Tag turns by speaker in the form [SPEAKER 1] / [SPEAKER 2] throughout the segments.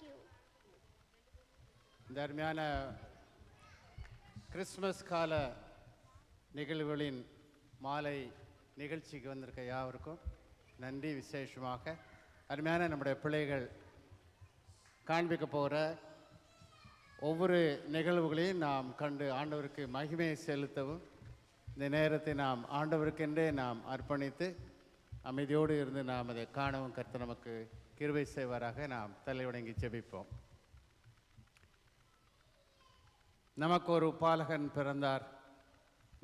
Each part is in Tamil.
[SPEAKER 1] you.
[SPEAKER 2] இந்த அருமையான கிறிஸ்மஸ் கால நிகழ்வுகளின் மாலை நிகழ்ச்சிக்கு வந்திருக்க யாவருக்கும் நன்றி. விசேஷமாக அருமையான நம்முடைய பிள்ளைகள் காண்பிக்க போகிற ஒவ்வொரு நிகழ்வுகளையும் நாம் கண்டு ஆண்டவருக்கு மகிமையை செலுத்தவும் இந்த நேரத்தை நாம் ஆண்டவருக்கென்றே நாம் அர்ப்பணித்து அமைதியோடு இருந்து நாம் அதை காணவும் கர்த்தர் நமக்கு கிருபை செய்வாராக. நாம் தலைவணங்கி ஜெபிப்போம். நமக்கு ஒரு பாலகன் பிறந்தார்,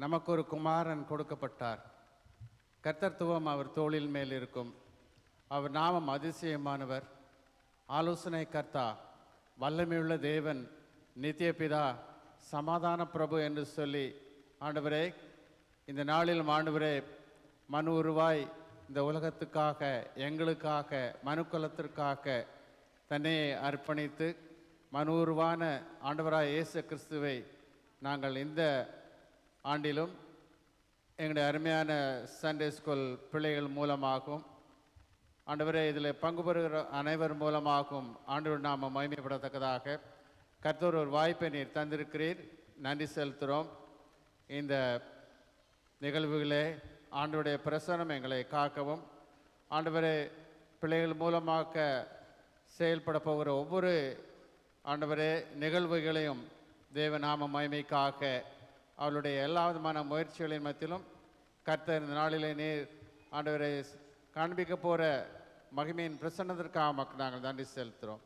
[SPEAKER 2] நமக்கு ஒரு குமாரன் கொடுக்கப்பட்டார். கர்த்தத்துவம் அவர் தோளில் மேல் இருக்கும். அவர் நாமம் அதிசயமானவர், ஆலோசனை கர்த்தா, வல்லமையுள்ள தேவன், நித்திய பிதா, சமாதான பிரபு என்று சொல்லி ஆண்டவரே, இந்த நாளிலும் ஆண்டவரே மனு உருவாய் இந்த உலகத்துக்காக எங்களுக்காக மனுக்குலத்திற்காக தன்னை அர்ப்பணித்து மனு உருவான ஆண்டவராய் இயேசு கிறிஸ்துவை நாங்கள் இந்த ஆண்டிலும் எங்களுடைய அருமையான சண்டே ஸ்கூல் பிள்ளைகள் மூலமாகவும் ஆண்டவரே இதில் பங்கு பெறுகிற அனைவர் மூலமாகவும் ஆண்டவர் நாம மகிமைப்படத்தக்கதாக கர்த்தர் ஒரு வாய்ப்பை நீர் தந்திருக்கிறீர். நன்றி செலுத்துகிறோம். இந்த நிகழ்வுகளே ஆண்டவருடைய பிரசனம் எங்களை காக்கவும் ஆண்டவரே பிள்ளைகள் மூலமாக செயல்பட போகிற ஒவ்வொரு ஆண்டவரே நிகழ்வுகளையும் தேவநாம மகிமைக்காக அவளுடைய எல்லா விதமான முயற்சிகளின் மத்தியிலும் கர்த்தர் இந்த நாளிலே நீர் ஆண்டவரை காண்பிக்க போகிற மகிமையின் பிரசன்னத்திற்காக மக்கள் நாங்கள் நன்றி செலுத்துகிறோம்.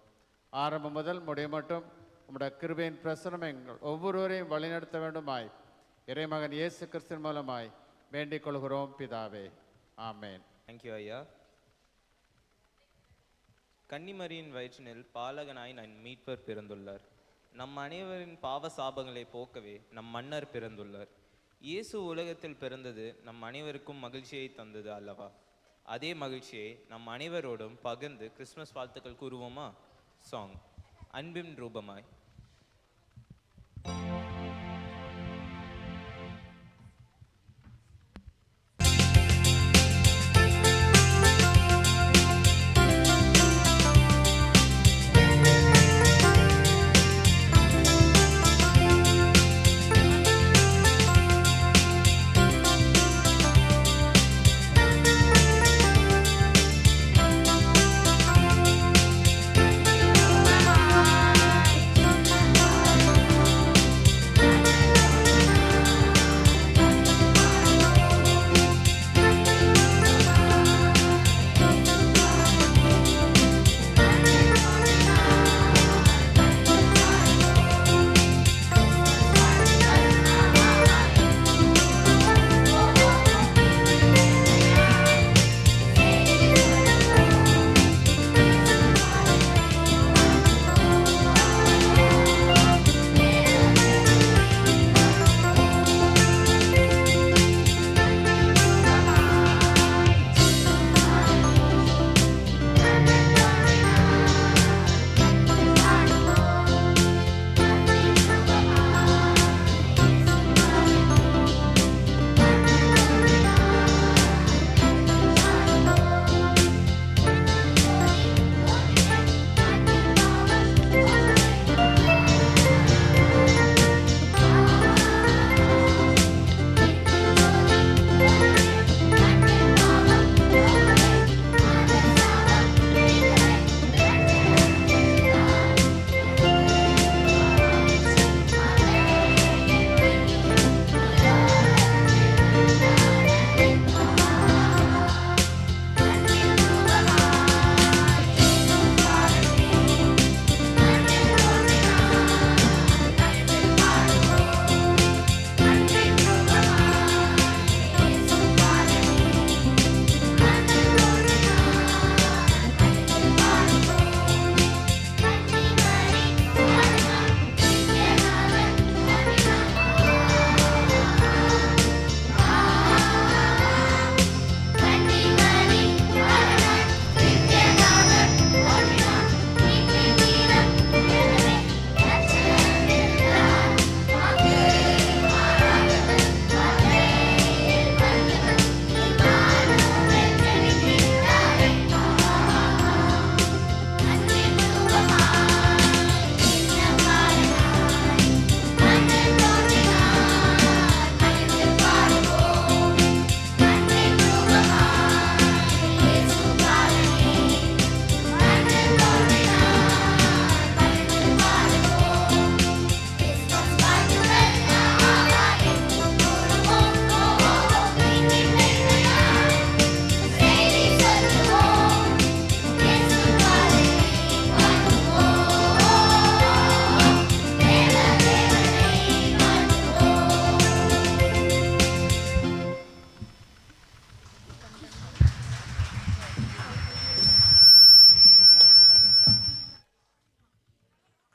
[SPEAKER 2] ஆரம்பம் முதல் முடிய மட்டும் உங்களுடைய கிருபையின் பிரசனம் எங்கள் ஒவ்வொருவரையும் வழிநடத்த வேண்டுமாய் இறைமகன் இயேசு கிறிஸ்துவின் மூலமாய் வேண்டிக் கொள்கிறோம் பிதாவே. ஆமேன்.
[SPEAKER 3] தேங்க்யூ ஐயா. கன்னிமரியின் வயிற்றினில் பாலகனாய் நம் மீட்பர் பிறந்துள்ளார். நம் அனைவரின் பாவ சாபங்களை போக்கவே நம் மன்னர் பிறந்துள்ளார். இயேசு உலகத்தில் பிறந்தது நம் அனைவருக்கும் மகிழ்ச்சியை தந்தது அல்லவா? அதே மகிழ்ச்சியை நம் அனைவரோடும் பகிர்ந்து கிறிஸ்மஸ் வாழ்த்துக்கள் கூறுவோமா? சாங் அன்பின் ரூபமாய்.
[SPEAKER 1] Bye.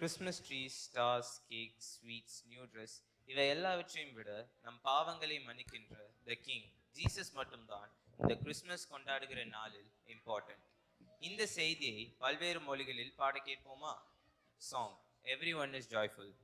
[SPEAKER 3] Christmas trees, stars, cake, sweets, new dress இவை எல்லாவற்றையும் விட நம் பாவங்களை மன்னிக்கின்ற த கிங் ஜீசஸ் மட்டும்தான் இந்த கிறிஸ்மஸ் கொண்டாடுகிற நாளில் இம்பார்ட்டன்ட். இந்த செய்தியை பல்வேறு மொழிகளில் பாட கேட்போமா? Song every one is joyful.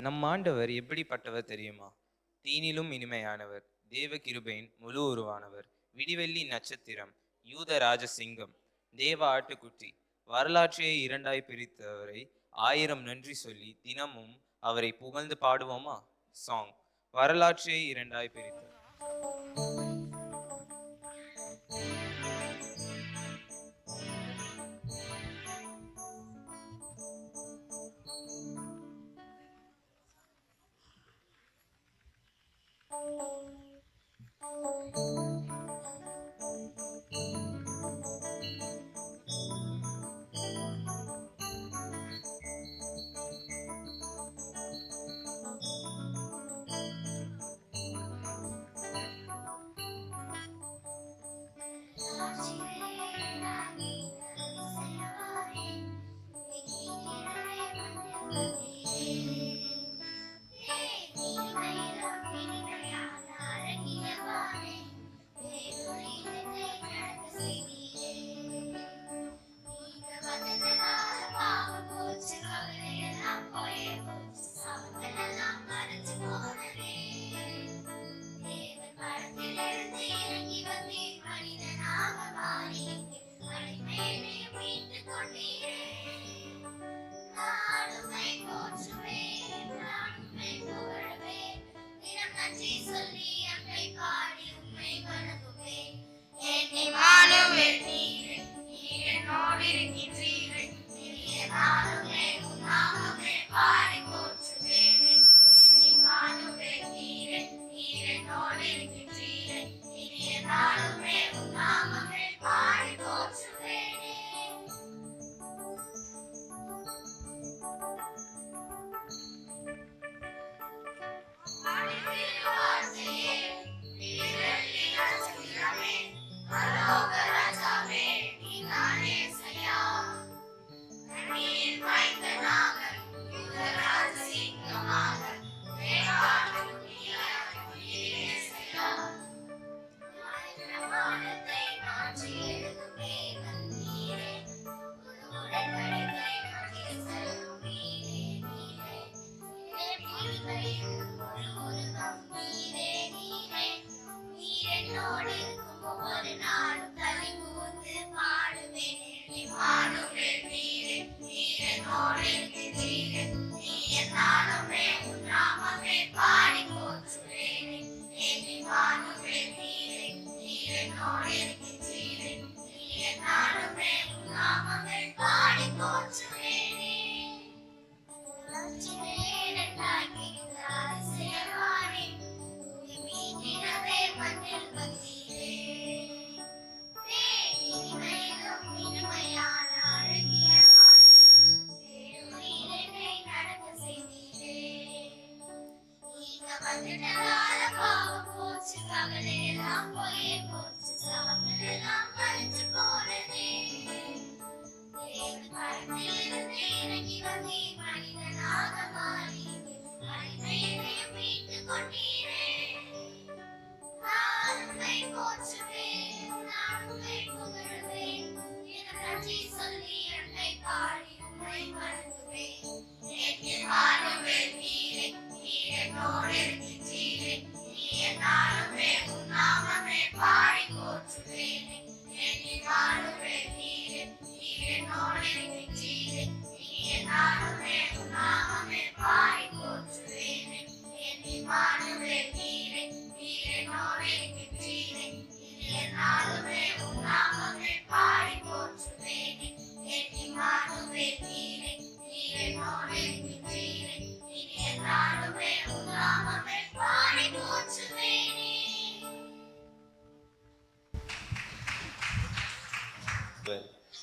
[SPEAKER 3] நம் ஆண்டவர் எப்படிப்பட்டவர் தெரியுமா? தீனிலும் இனிமையானவர், தேவ கிருபையின் முழு உருவானவர், விடிவெள்ளி நட்சத்திரம், யூத ராஜ சிங்கம், தேவ ஆட்டுக்குட்டி, வரலாற்றையே இரண்டாய் பிரித்தவரை 1000 நன்றி சொல்லி தினமும் அவரை புகழ்ந்து பாடுவோமா? Song வரலாற்றையே இரண்டாய் பிரித்தவர்.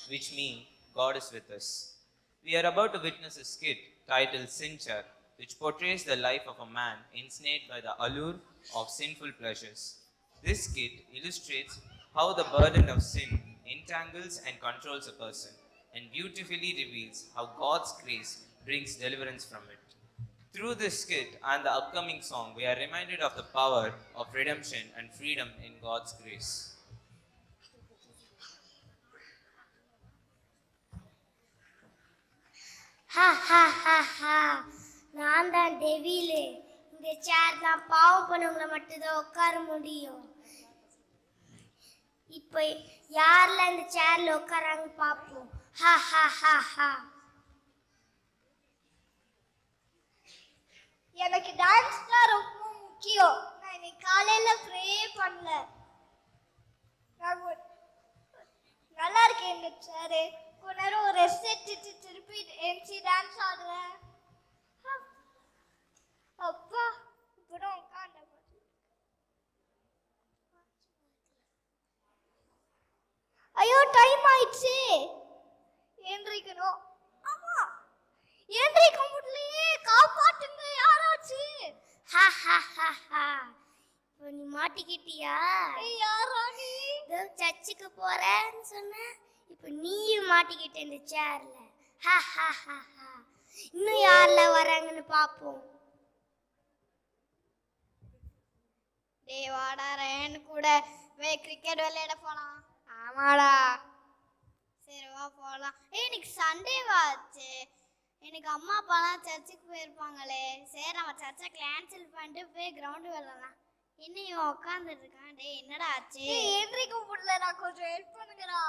[SPEAKER 3] Which mean God is with us. We are about to witness a skit titled Sinchar, which portrays the life of a man ensnared by the allure of sinful pleasures. This skit illustrates how the burden of sin entangles and controls a person, and beautifully reveals how God's grace brings deliverance from it. Through this skit and the upcoming song, we are reminded of the power of redemption and freedom in God's grace.
[SPEAKER 1] Ha ha ha ha. நான் தான் டெவிலு. இந்த சேர் தான் பாவம் பண்ணவங்களை மட்டும்தான் உட்கார முடியும். இப்போ யாரெல்லாம் இந்த சேர்ல உட்காராங்க பார்ப்போம். ஹா ஹா ஹா ஹா. எனக்கு டான்ஸ் தான் ரொம்ப முக்கியம். நான் இன்னைக்கு காலையில ப்ரே பண்ணல. நல்லா இருக்கேன் இந்த சேரு. கொஞ்ச நேரம் ஒரு ரெஸ்ட் எடுத்துட்டு திருப்பி என்சி டான்ஸ் ஆடுறேன். அப்பா இப்பதான் உட்கார்ந்த ஐயோ டைம் ஆயிடுச்சு. ஏந்திரிக்கணும். ஆமா ஏந்திரிக்க முடியலையே, காப்பாத்துங்க யாராச்சும். ஹா ஹா ஹா ஹா. இப்போ நீ மாட்டிக்கிட்டியா? யாரா நீ? சர்ச்சுக்கு போறேன்னு சொன்ன. இப்போ நீயும் மாட்டிக்கிட்ட இந்த சேர்ல. ஹா ஹா ஹா ஹா. இன்னும் யாரெல்லாம் வராங்கன்னு பார்ப்போம். டேய் வாடா ரேன் கூட கிரிக்கெட் விளையாட போலாம். ஆமாடா. சரி வா போலாம். இன்னைக்கு சண்டே வாச்சு. எனக்கு அம்மா அப்பாலாம் சர்ச்சுக்கு போயிருப்பாங்களே. சரி நம்ம சர்ச்சை கேன்சல் பண்ணிட்டு போய் கிரவுண்டு விளையாடலாம். இன்னும் இவன் உட்காந்துட்டு இருக்கான். டேய் என்னடா ஆச்சு? எந்திரிக்க முடியல. நான் கொஞ்சம் ஹெல்ப் பண்ணுங்கடா.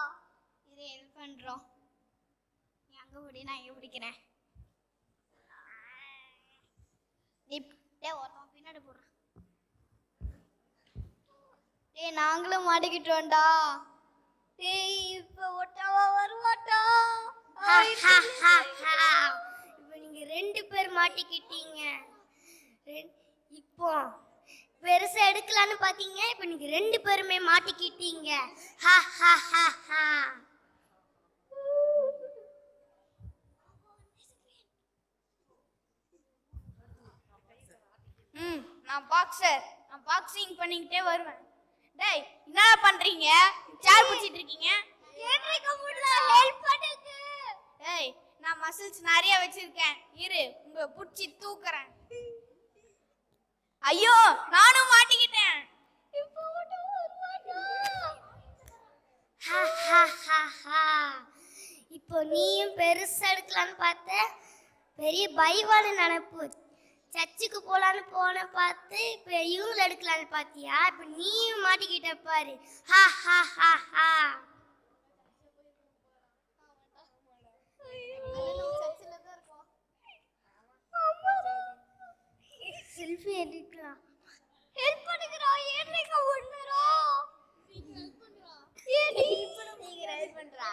[SPEAKER 1] இது ஹெல்ப் பண்றோம். நீ அங்க ஓடி, நான் இங்க பிடிக்கிறேன். டேய் ஒருத்தன் பின்னாடி போடுறான். டேய் நாங்களும் மாட்டிக்கிட்டோம்டா. டேய் இப்ப ஒட்டாவா வருவாட்டா? இப்ப நீங்க ரெண்டு பேர் மாட்டிக்கிட்டீங்க. இப்போ பெருசா எடுக்கலான்னு பாத்தீங்க, இப்ப நீங்க 2 பேருமே மாட்டிக்கிட்டீங்க. ஹா ஹா ஹா ஹா.
[SPEAKER 4] நான் பாக்ஸர். நான் பாக்ஸிங் பண்ணிக்கிட்டே வருவேன். டேய், என்னடா பண்றீங்க? சேர் பிடிச்சிட்டு இருக்கீங்க.
[SPEAKER 1] ஏன்றிக்க முடியல, ஹெல்ப் பண்ணுங்க.
[SPEAKER 4] டேய், நான் மசில்ஸ் நிறைய வச்சிருக்கேன். இரு, உங்க புடிச்சி தூக்குறேன். ஐயோ, நானும் மாட்டிக்கிட்டேன்.
[SPEAKER 1] இப்போ மட்டும் வருவானா? ஹா ஹா ஹா ஹா. இப்போ நீயும் பெருசா எடுக்கலான்னு பார்த்த, பெரிய பைவான நினைப்பு. சர்ச்சுக்கு போலான்னு போன பார்த்து இப்ப இவங்களை எடுக்கலான்னு பாத்தியா? இப்ப நீயும் மாட்டிக்கிட்ட பாரு. ஹா ஹா ஹா ஹா. செல்ஃபி எடுக்கலாம். ஹெல்ப் பண்ணுங்கடா, ஏன்றிக்க ஒண்ணுடா. ஹெல்ப் பண்றா. ஹெல்ப் பண்றா.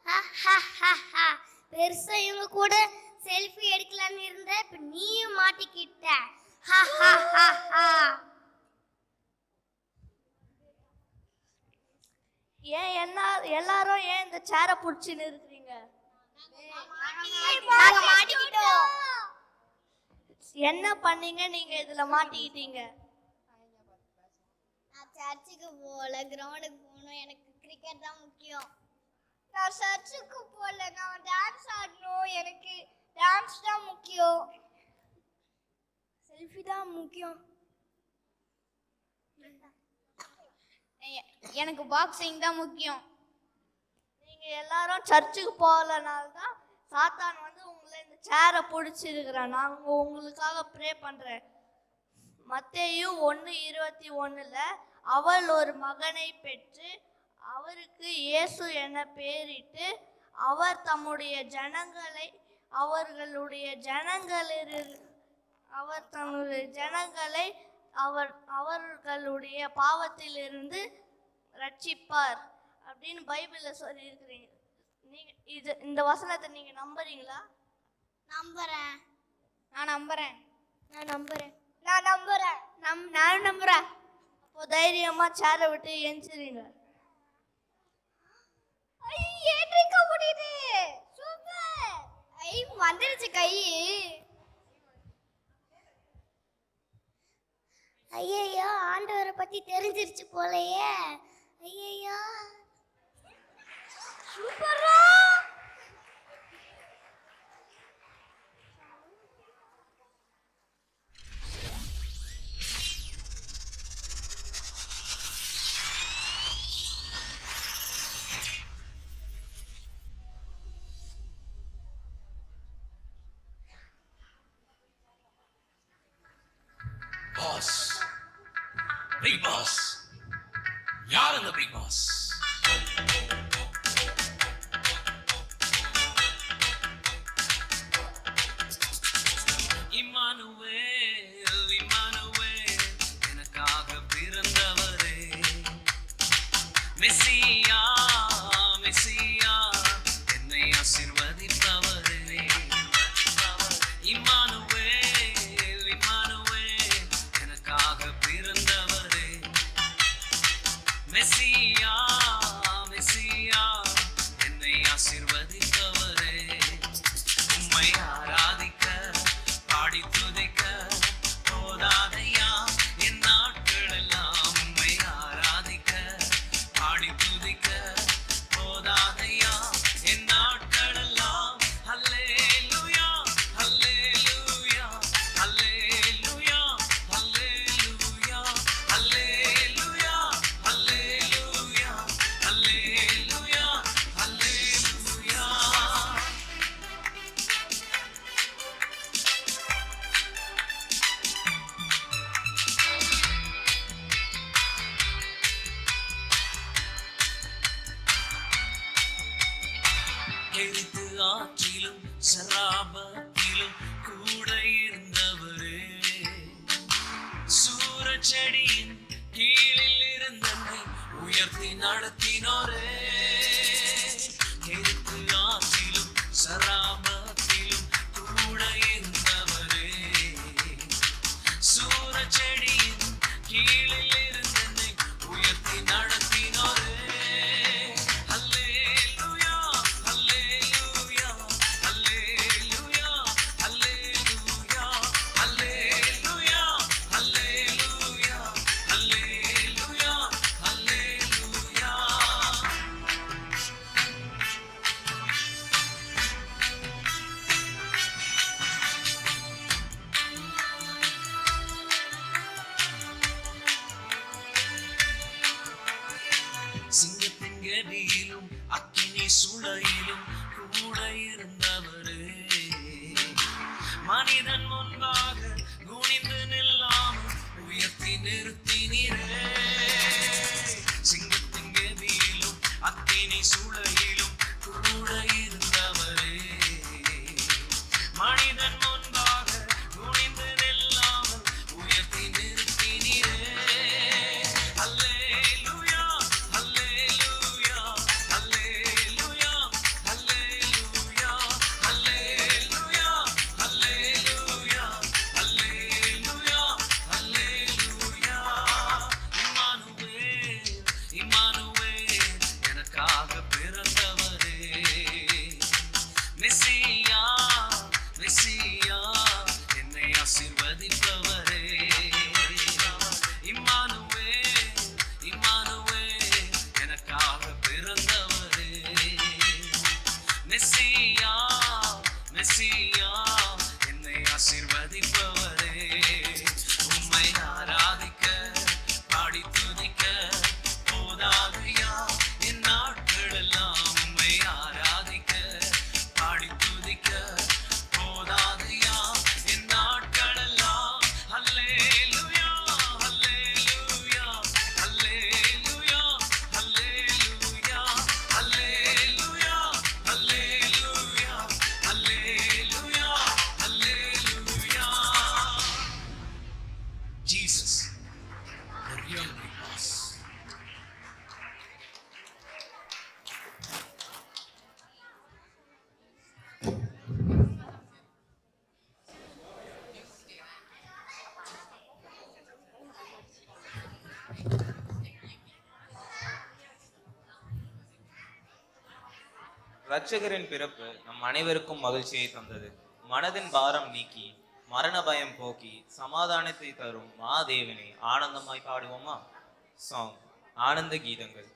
[SPEAKER 1] ஹா ஹா ஹா ஹா. பெருசா இவங்க கூட செல்ஃபி எடுக்கலான்னு இருந்த, இப்ப நீயும் மாட்டிக்கிட்ட. ஹா ஹா ஹா ஹா.
[SPEAKER 4] ஏன் எல்லாரும் ஏன் இந்த சேரை பிடிச்சின்னு இருக்கிறீங்க?
[SPEAKER 1] நாங்க மாட்டிக்கிட்டோம்.
[SPEAKER 4] என்ன பண்ணீங்க நீங்க இதுல மாட்டிக்கிட்டீங்க?
[SPEAKER 1] நான் சர்ச்சுக்கு போல, கிரவுண்டுக்கு போகணும். எனக்கு கிரிக்கெட் தான் முக்கியம். நான் சர்ச்சுக்கு போல, நான் டான்ஸ் ஆடணும். எனக்கு டான்ஸ் தான் முக்கியம். செல்ஃபி தான் முக்கியம்.
[SPEAKER 4] எனக்கு பாக்ஸிங் தான் முக்கியம். நீங்க எல்லாரும் சர்ச்சுக்கு போகலனால தான் சாத்தான் வந்து உங்களை இந்த சேரை பிடிச்சிருக்கிறான். நான் உங்களுக்காக ப்ரே பண்றேன். மத்தேயு 1:21 அவள் ஒரு மகனை பெற்று அவருக்கு இயேசு என பெயரிட்டு அவர் தம்முடைய ஜனங்களை அவர்களுடைய பாவத்திலிருந்து ரட்சிப்பார் அப்படின்னு பைபிள்ல சொல்லியிருக்கிறீங்க. நீங்க இந்த வசனத்தை நீங்க நம்புறீங்களா?
[SPEAKER 1] நம்புறேன்.
[SPEAKER 4] நான் நம்புறேன்.
[SPEAKER 1] நான் நம்புறேன். நான் நம்புறேன்.
[SPEAKER 4] நானும் நம்புறேன். அப்போ தைரியமா சேரை விட்டு எந்திரிங்க.
[SPEAKER 1] ஏன்றிக்க முடியுது. சூப்பர். வந்துருச்சு கை. ஐயையோ, ஆண்டவரை பத்தி தெரிஞ்சிருச்சு போலயே. ஐயையோ, சூப்பரா.
[SPEAKER 5] Boss. Big boss. யார் அந்த big boss? இம்மானுவேல், இம்மானுவேல், எனக்காக பிறந்தவரே. மெசியா, மெசியா, என்னை ஆசீர்வதிப்பவரே. இம்மானுவேல், இம்மானுவேல், எனக்காக பிறந்தவரே. மெசியா, மெசியா, என்னை ஆசீர்வதிப்பவரே. உம்மை ஆராதிக்க பாடி துதிக்க போதாதையா என் நாட்களெல்லாம். உம்மை ஆராதிக்க பாடி துதிக்க போதாதையா என் நாட்களெல்லாம். அல்லேலூயா, அல்லேலூயா, அல்லேலூயா, அல்லேலூயா, அல்லேலூயா, அல்லேலூயா, அல்லேலூயா, அல்லேலூயா. எரித்து ஆற்றிலும் சராபத்திலும் கூட இருந்தவரே. சூரச்செடியின் கீழில் இருந்தனை உயர்த்தி நடத்தினோரே. எரித்து ஆற்றிலும் சராபத்திலும் கூட இருந்தவரே. செடியின் கீழில் இருந்து என்னை உயர்த்தி நடத்தினோரே. அல்லேலூயா, அல்லேலூயா, அல்லேலூயா, அல்லேலூயா, அல்லேலூயா, அல்லேலூயா, அல்லேலூயா, அல்லேலூயா. சிங்கத்தின் கதியிலும் அக்கினி சுளையிலும் கூட இருந்தவரே. மனிதன் முன்பாக குனிந்து நில்லாமல் உயர்த்தி நிறுத்தினீரே. சிங்கத்தின் கதியிலும் அக்கினி சுளையிலும் கூட இருந்தவரே. மனிதன் முன்பாக குனிந்து நில்லாமல் உயர்த்தி நிறுத்தினீரே. அல்லேலூயா, அல்லேலூயா, அல்லேலூயா, அல்லேலூயா, அல்லேலூயா, அல்லேலூயா, அல்லேலூயா, அல்லேலூயா. இம்மானுவேல், இம்மானுவேல், எனக்காக பிறந்தவரே. மெசியா, மெசியா, என்னை ஆசீர்வதிப்பவரே. இம்மானுவேல், இம்மானுவேல், எனக்காக பிறந்தவரே. மெசியா, மெசியா, என்னை ஆசீர்வதிப்பவரே. உம்மை ஆராதிக்க பாடி துதிக்க போதாதையா என் நாட்களெல்லாம். உம்மை ஆராதிக்க பாடி துதிக்க போதாதையா என் நாட்களெல்லாம். அல்லேலூயா, அல்லேலூயா, அல்லேலூயா, அல்லேலூயா, அல்லேலூயா, அல்லேலூயா, அல்லேலூயா, அல்லேலூயா. Jesus, the real big boss.
[SPEAKER 3] இரட்சகரின் பிறப்பு நம் அனைவருக்கும் மகிழ்ச்சியை தந்தது. மனதின் பாரம் நீக்கி மரண பயம் போக்கி சமாதானத்தை தரும் மாதேவனை ஆனந்தமாய் பாடுவோமா? சாங் ஆனந்த கீதங்கள்.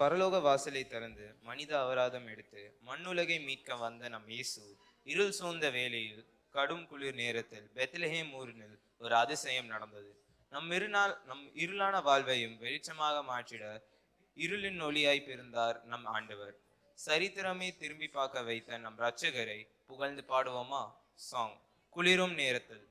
[SPEAKER 3] பரலோக வாசலை திறந்து மனித அபராதம் எடுத்து மண்ணுலகை மீட்க வந்த நம் இயேசு இருள் சூழ்ந்த வேளையில் கடும் குளிர் நேரத்தில் பெத்லஹேம் ஊரினில் ஒரு அதிசயம் நடந்தது. நம் இருளான வாழ்வையும் வெளிச்சமாக மாற்றிட இருளின் ஒளியாய் பிறந்தார் நம் ஆண்டவர். சரித்திரமே திரும்பி பார்க்க வைத்த நம் இரட்சகரை புகழ்ந்து பாடுவோமா? சாங் குளிரும் நேரத்தில்.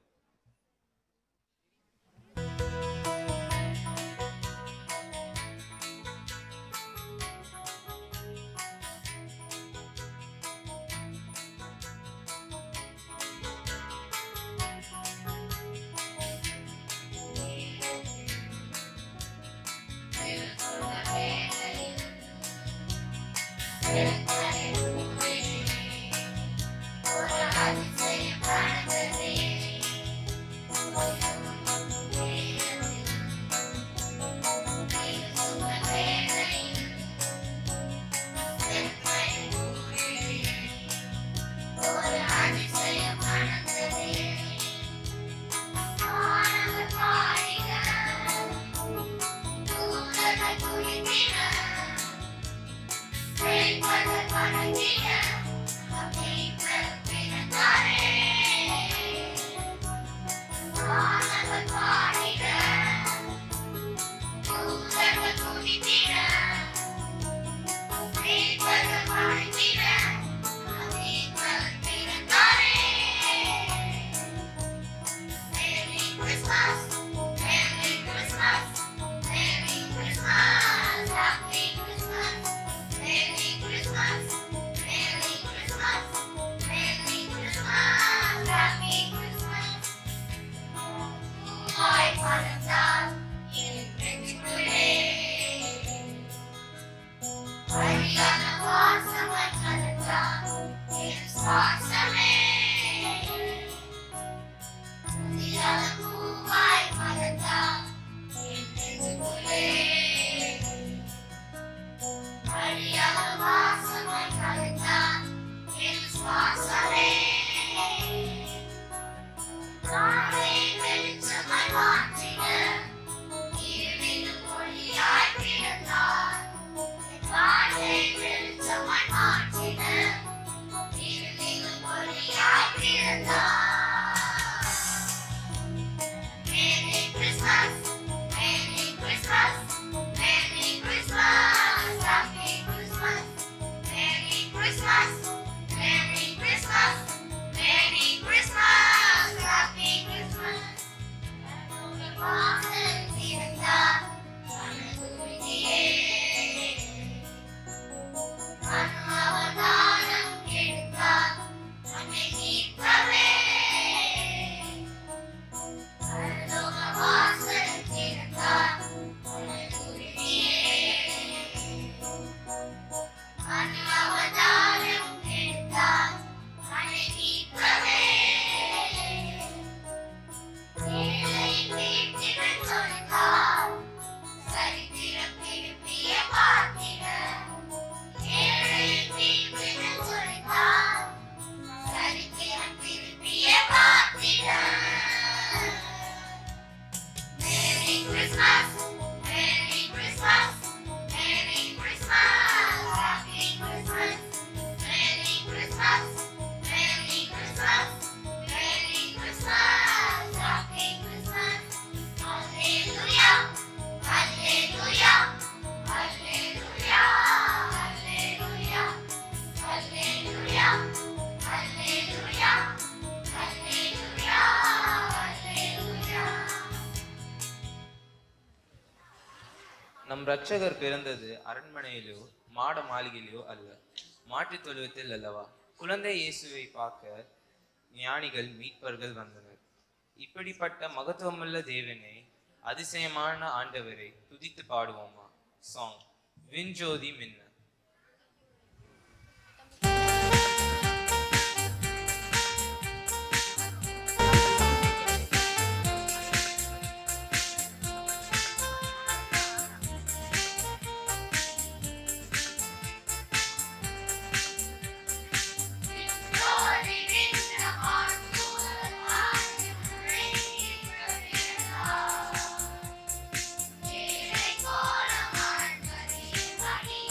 [SPEAKER 3] நம் இரட்சகர் பிறந்தது அரண்மனையிலோ மாட மாளிகையிலோ அல்ல, மாற்றுத் தொழுவத்தில் அல்லவா? குழந்தை இயேசுவை பார்க்க ஞானிகள் மீட்பர்கள் வந்தனர். இப்படிப்பட்ட மகத்துவமுள்ள தேவனை, அதிசயமான ஆண்டவரை துதித்து பாடுவோமா? சாங் விண்ஜோதி மின்ன.
[SPEAKER 6] Bye.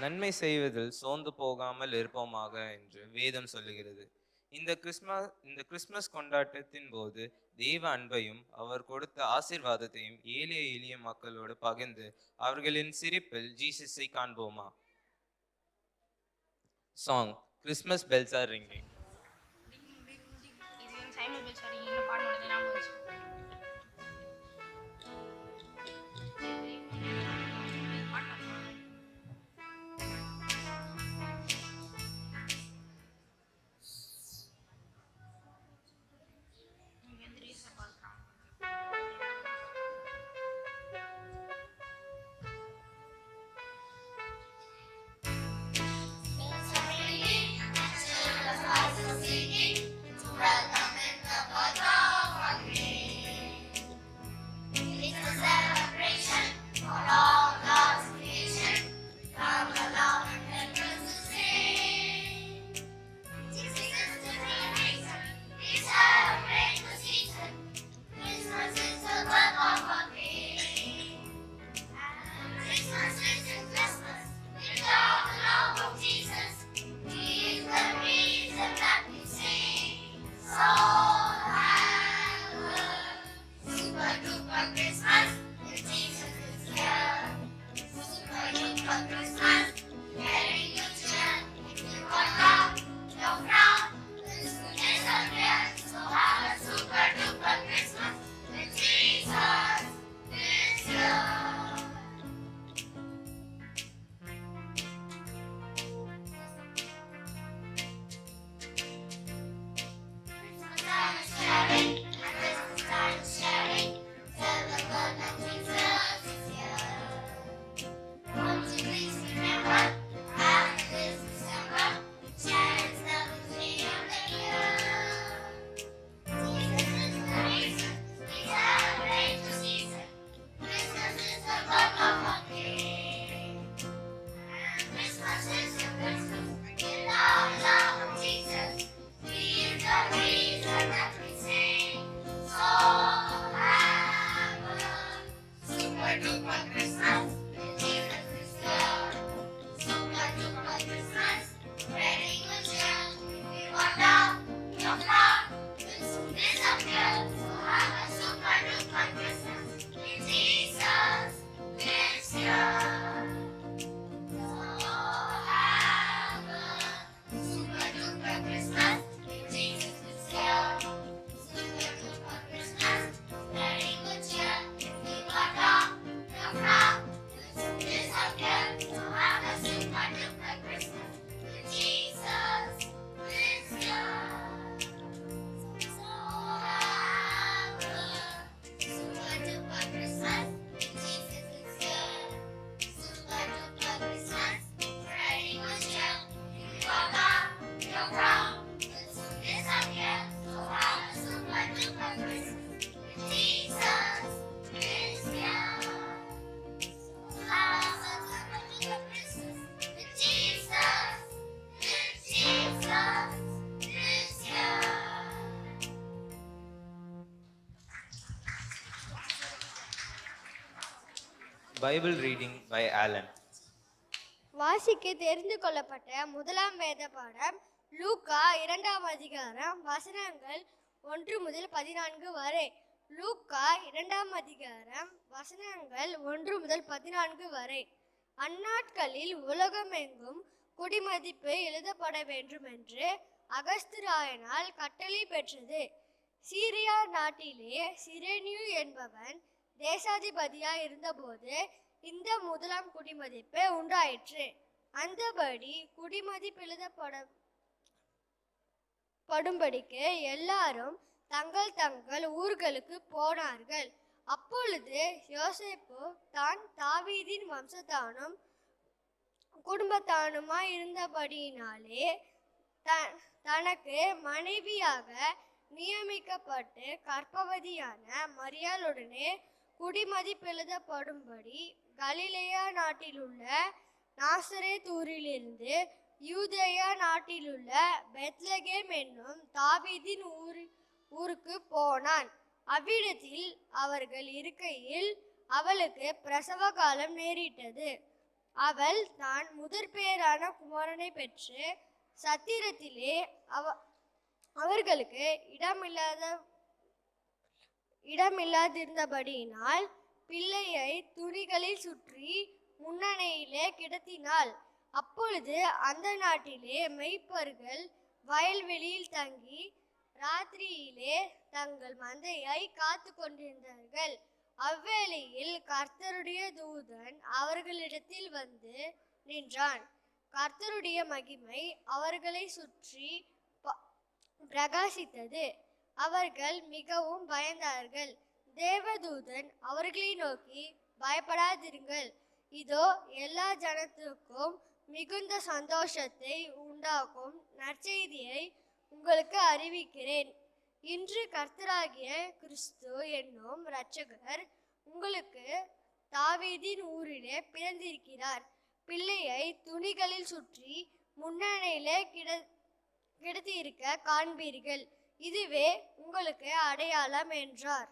[SPEAKER 3] நன்மை செய்வதில் சோர்ந்து போகாமல் இருப்போமாக என்று வேதம் சொல்லுகிறது. இந்த கிறிஸ்மஸ் கொண்டாட்டத்தின் போது தெய்வ அன்பையும் அவர் கொடுத்த ஆசீர்வாதத்தையும் ஏழை எளிய மக்களோடு பகிர்ந்து அவர்களின் சிரிப்பில் ஜீசஸை காண்போமா? Song Christmas bells are ringing. Bible reading by Alan.
[SPEAKER 1] வாசிக்க தெரிந்து கொள்ளப்பட்ட முதலாம் வேத பாடம் லூக்கா 2ஆம் அதிகாரம் வசனங்கள் 1 முதல் 14 வரை. லூக்கா 2ஆம் அதிகாரம் வசனங்கள் 1 முதல் 14 வரை. அந்நாட்களில் உலகமெங்கும் குடிமதிப்பு எழுதப்பட வேண்டும் என்று அகஸ்திராயனால் கட்டளை பெற்றது. சீரியா நாட்டிலே சிரேனியு என்பவன் தேசாதிபதியாய் இருந்தபோது இந்த முதலாம் குடிமதிப்பு உண்டாயிற்று. அந்தபடி குடிமதிப்பு எழுதப்படும்படிக்கு எல்லாரும் தங்கள் தங்கள் ஊர்களுக்கு போனார்கள். அப்பொழுது யோசேப்பு தான் தாவீதின் வம்சத்தானும் குடும்பத்தானுமாய் இருந்தபடியினாலே தனக்கு மனைவியாக நியமிக்கப்பட்டு கர்ப்பவதியான மரியாளுடனே குடிமதிப்பெழுதப்படும்படி கலிலேயா நாட்டிலுள்ள நாசரேத் ஊரிலிருந்து யூதேயா நாட்டிலுள்ள பெத்லகேம் என்னும் தாவீதின் ஊருக்கு போனான். அவ்விடத்தில் அவர்கள் இருக்கையில் அவளுக்கு பிரசவ காலம் நேரிட்டது.
[SPEAKER 4] அவள் தான் முதற்பேரான குமாரனை பெற்று சத்திரத்திலே அவர்களுக்கு இடமில்லாதிருந்தபடியினால் பிள்ளையை துணிகளில் சுற்றி முன்னணையிலே கிடத்தினாள். அப்பொழுது அந்த நாட்டிலே மெய்ப்பர்கள் வயல்வெளியில் தங்கி ராத்திரியிலே தங்கள் மந்தையை காத்து கொண்டிருந்தார்கள். அவ்வேளையில் கர்த்தருடைய தூதன் அவர்களிடத்தில் வந்து நின்றான். கர்த்தருடைய மகிமை அவர்களை சுற்றி பிரகாசித்தது. அவர்கள் மிகவும் பயந்தார்கள். தேவதூதன் அவர்களை நோக்கி, பயப்படாதிருங்கள், இதோ எல்லா ஜனத்துக்கும் மிகுந்த சந்தோஷத்தை உண்டாக்கும் நற்செய்தியை உங்களுக்கு அறிவிக்கிறேன். இன்று கர்த்தராகிய கிறிஸ்து என்னும் இரட்சகர் உங்களுக்கு தாவீதின் ஊரிலே பிறந்திருக்கிறார். பிள்ளையை துணிகளில் சுற்றி முன்னணியிலே கிடத்தியிருக்க காண்பீர்கள். இதுவே உங்களுக்கு அடையாளம் என்றார்.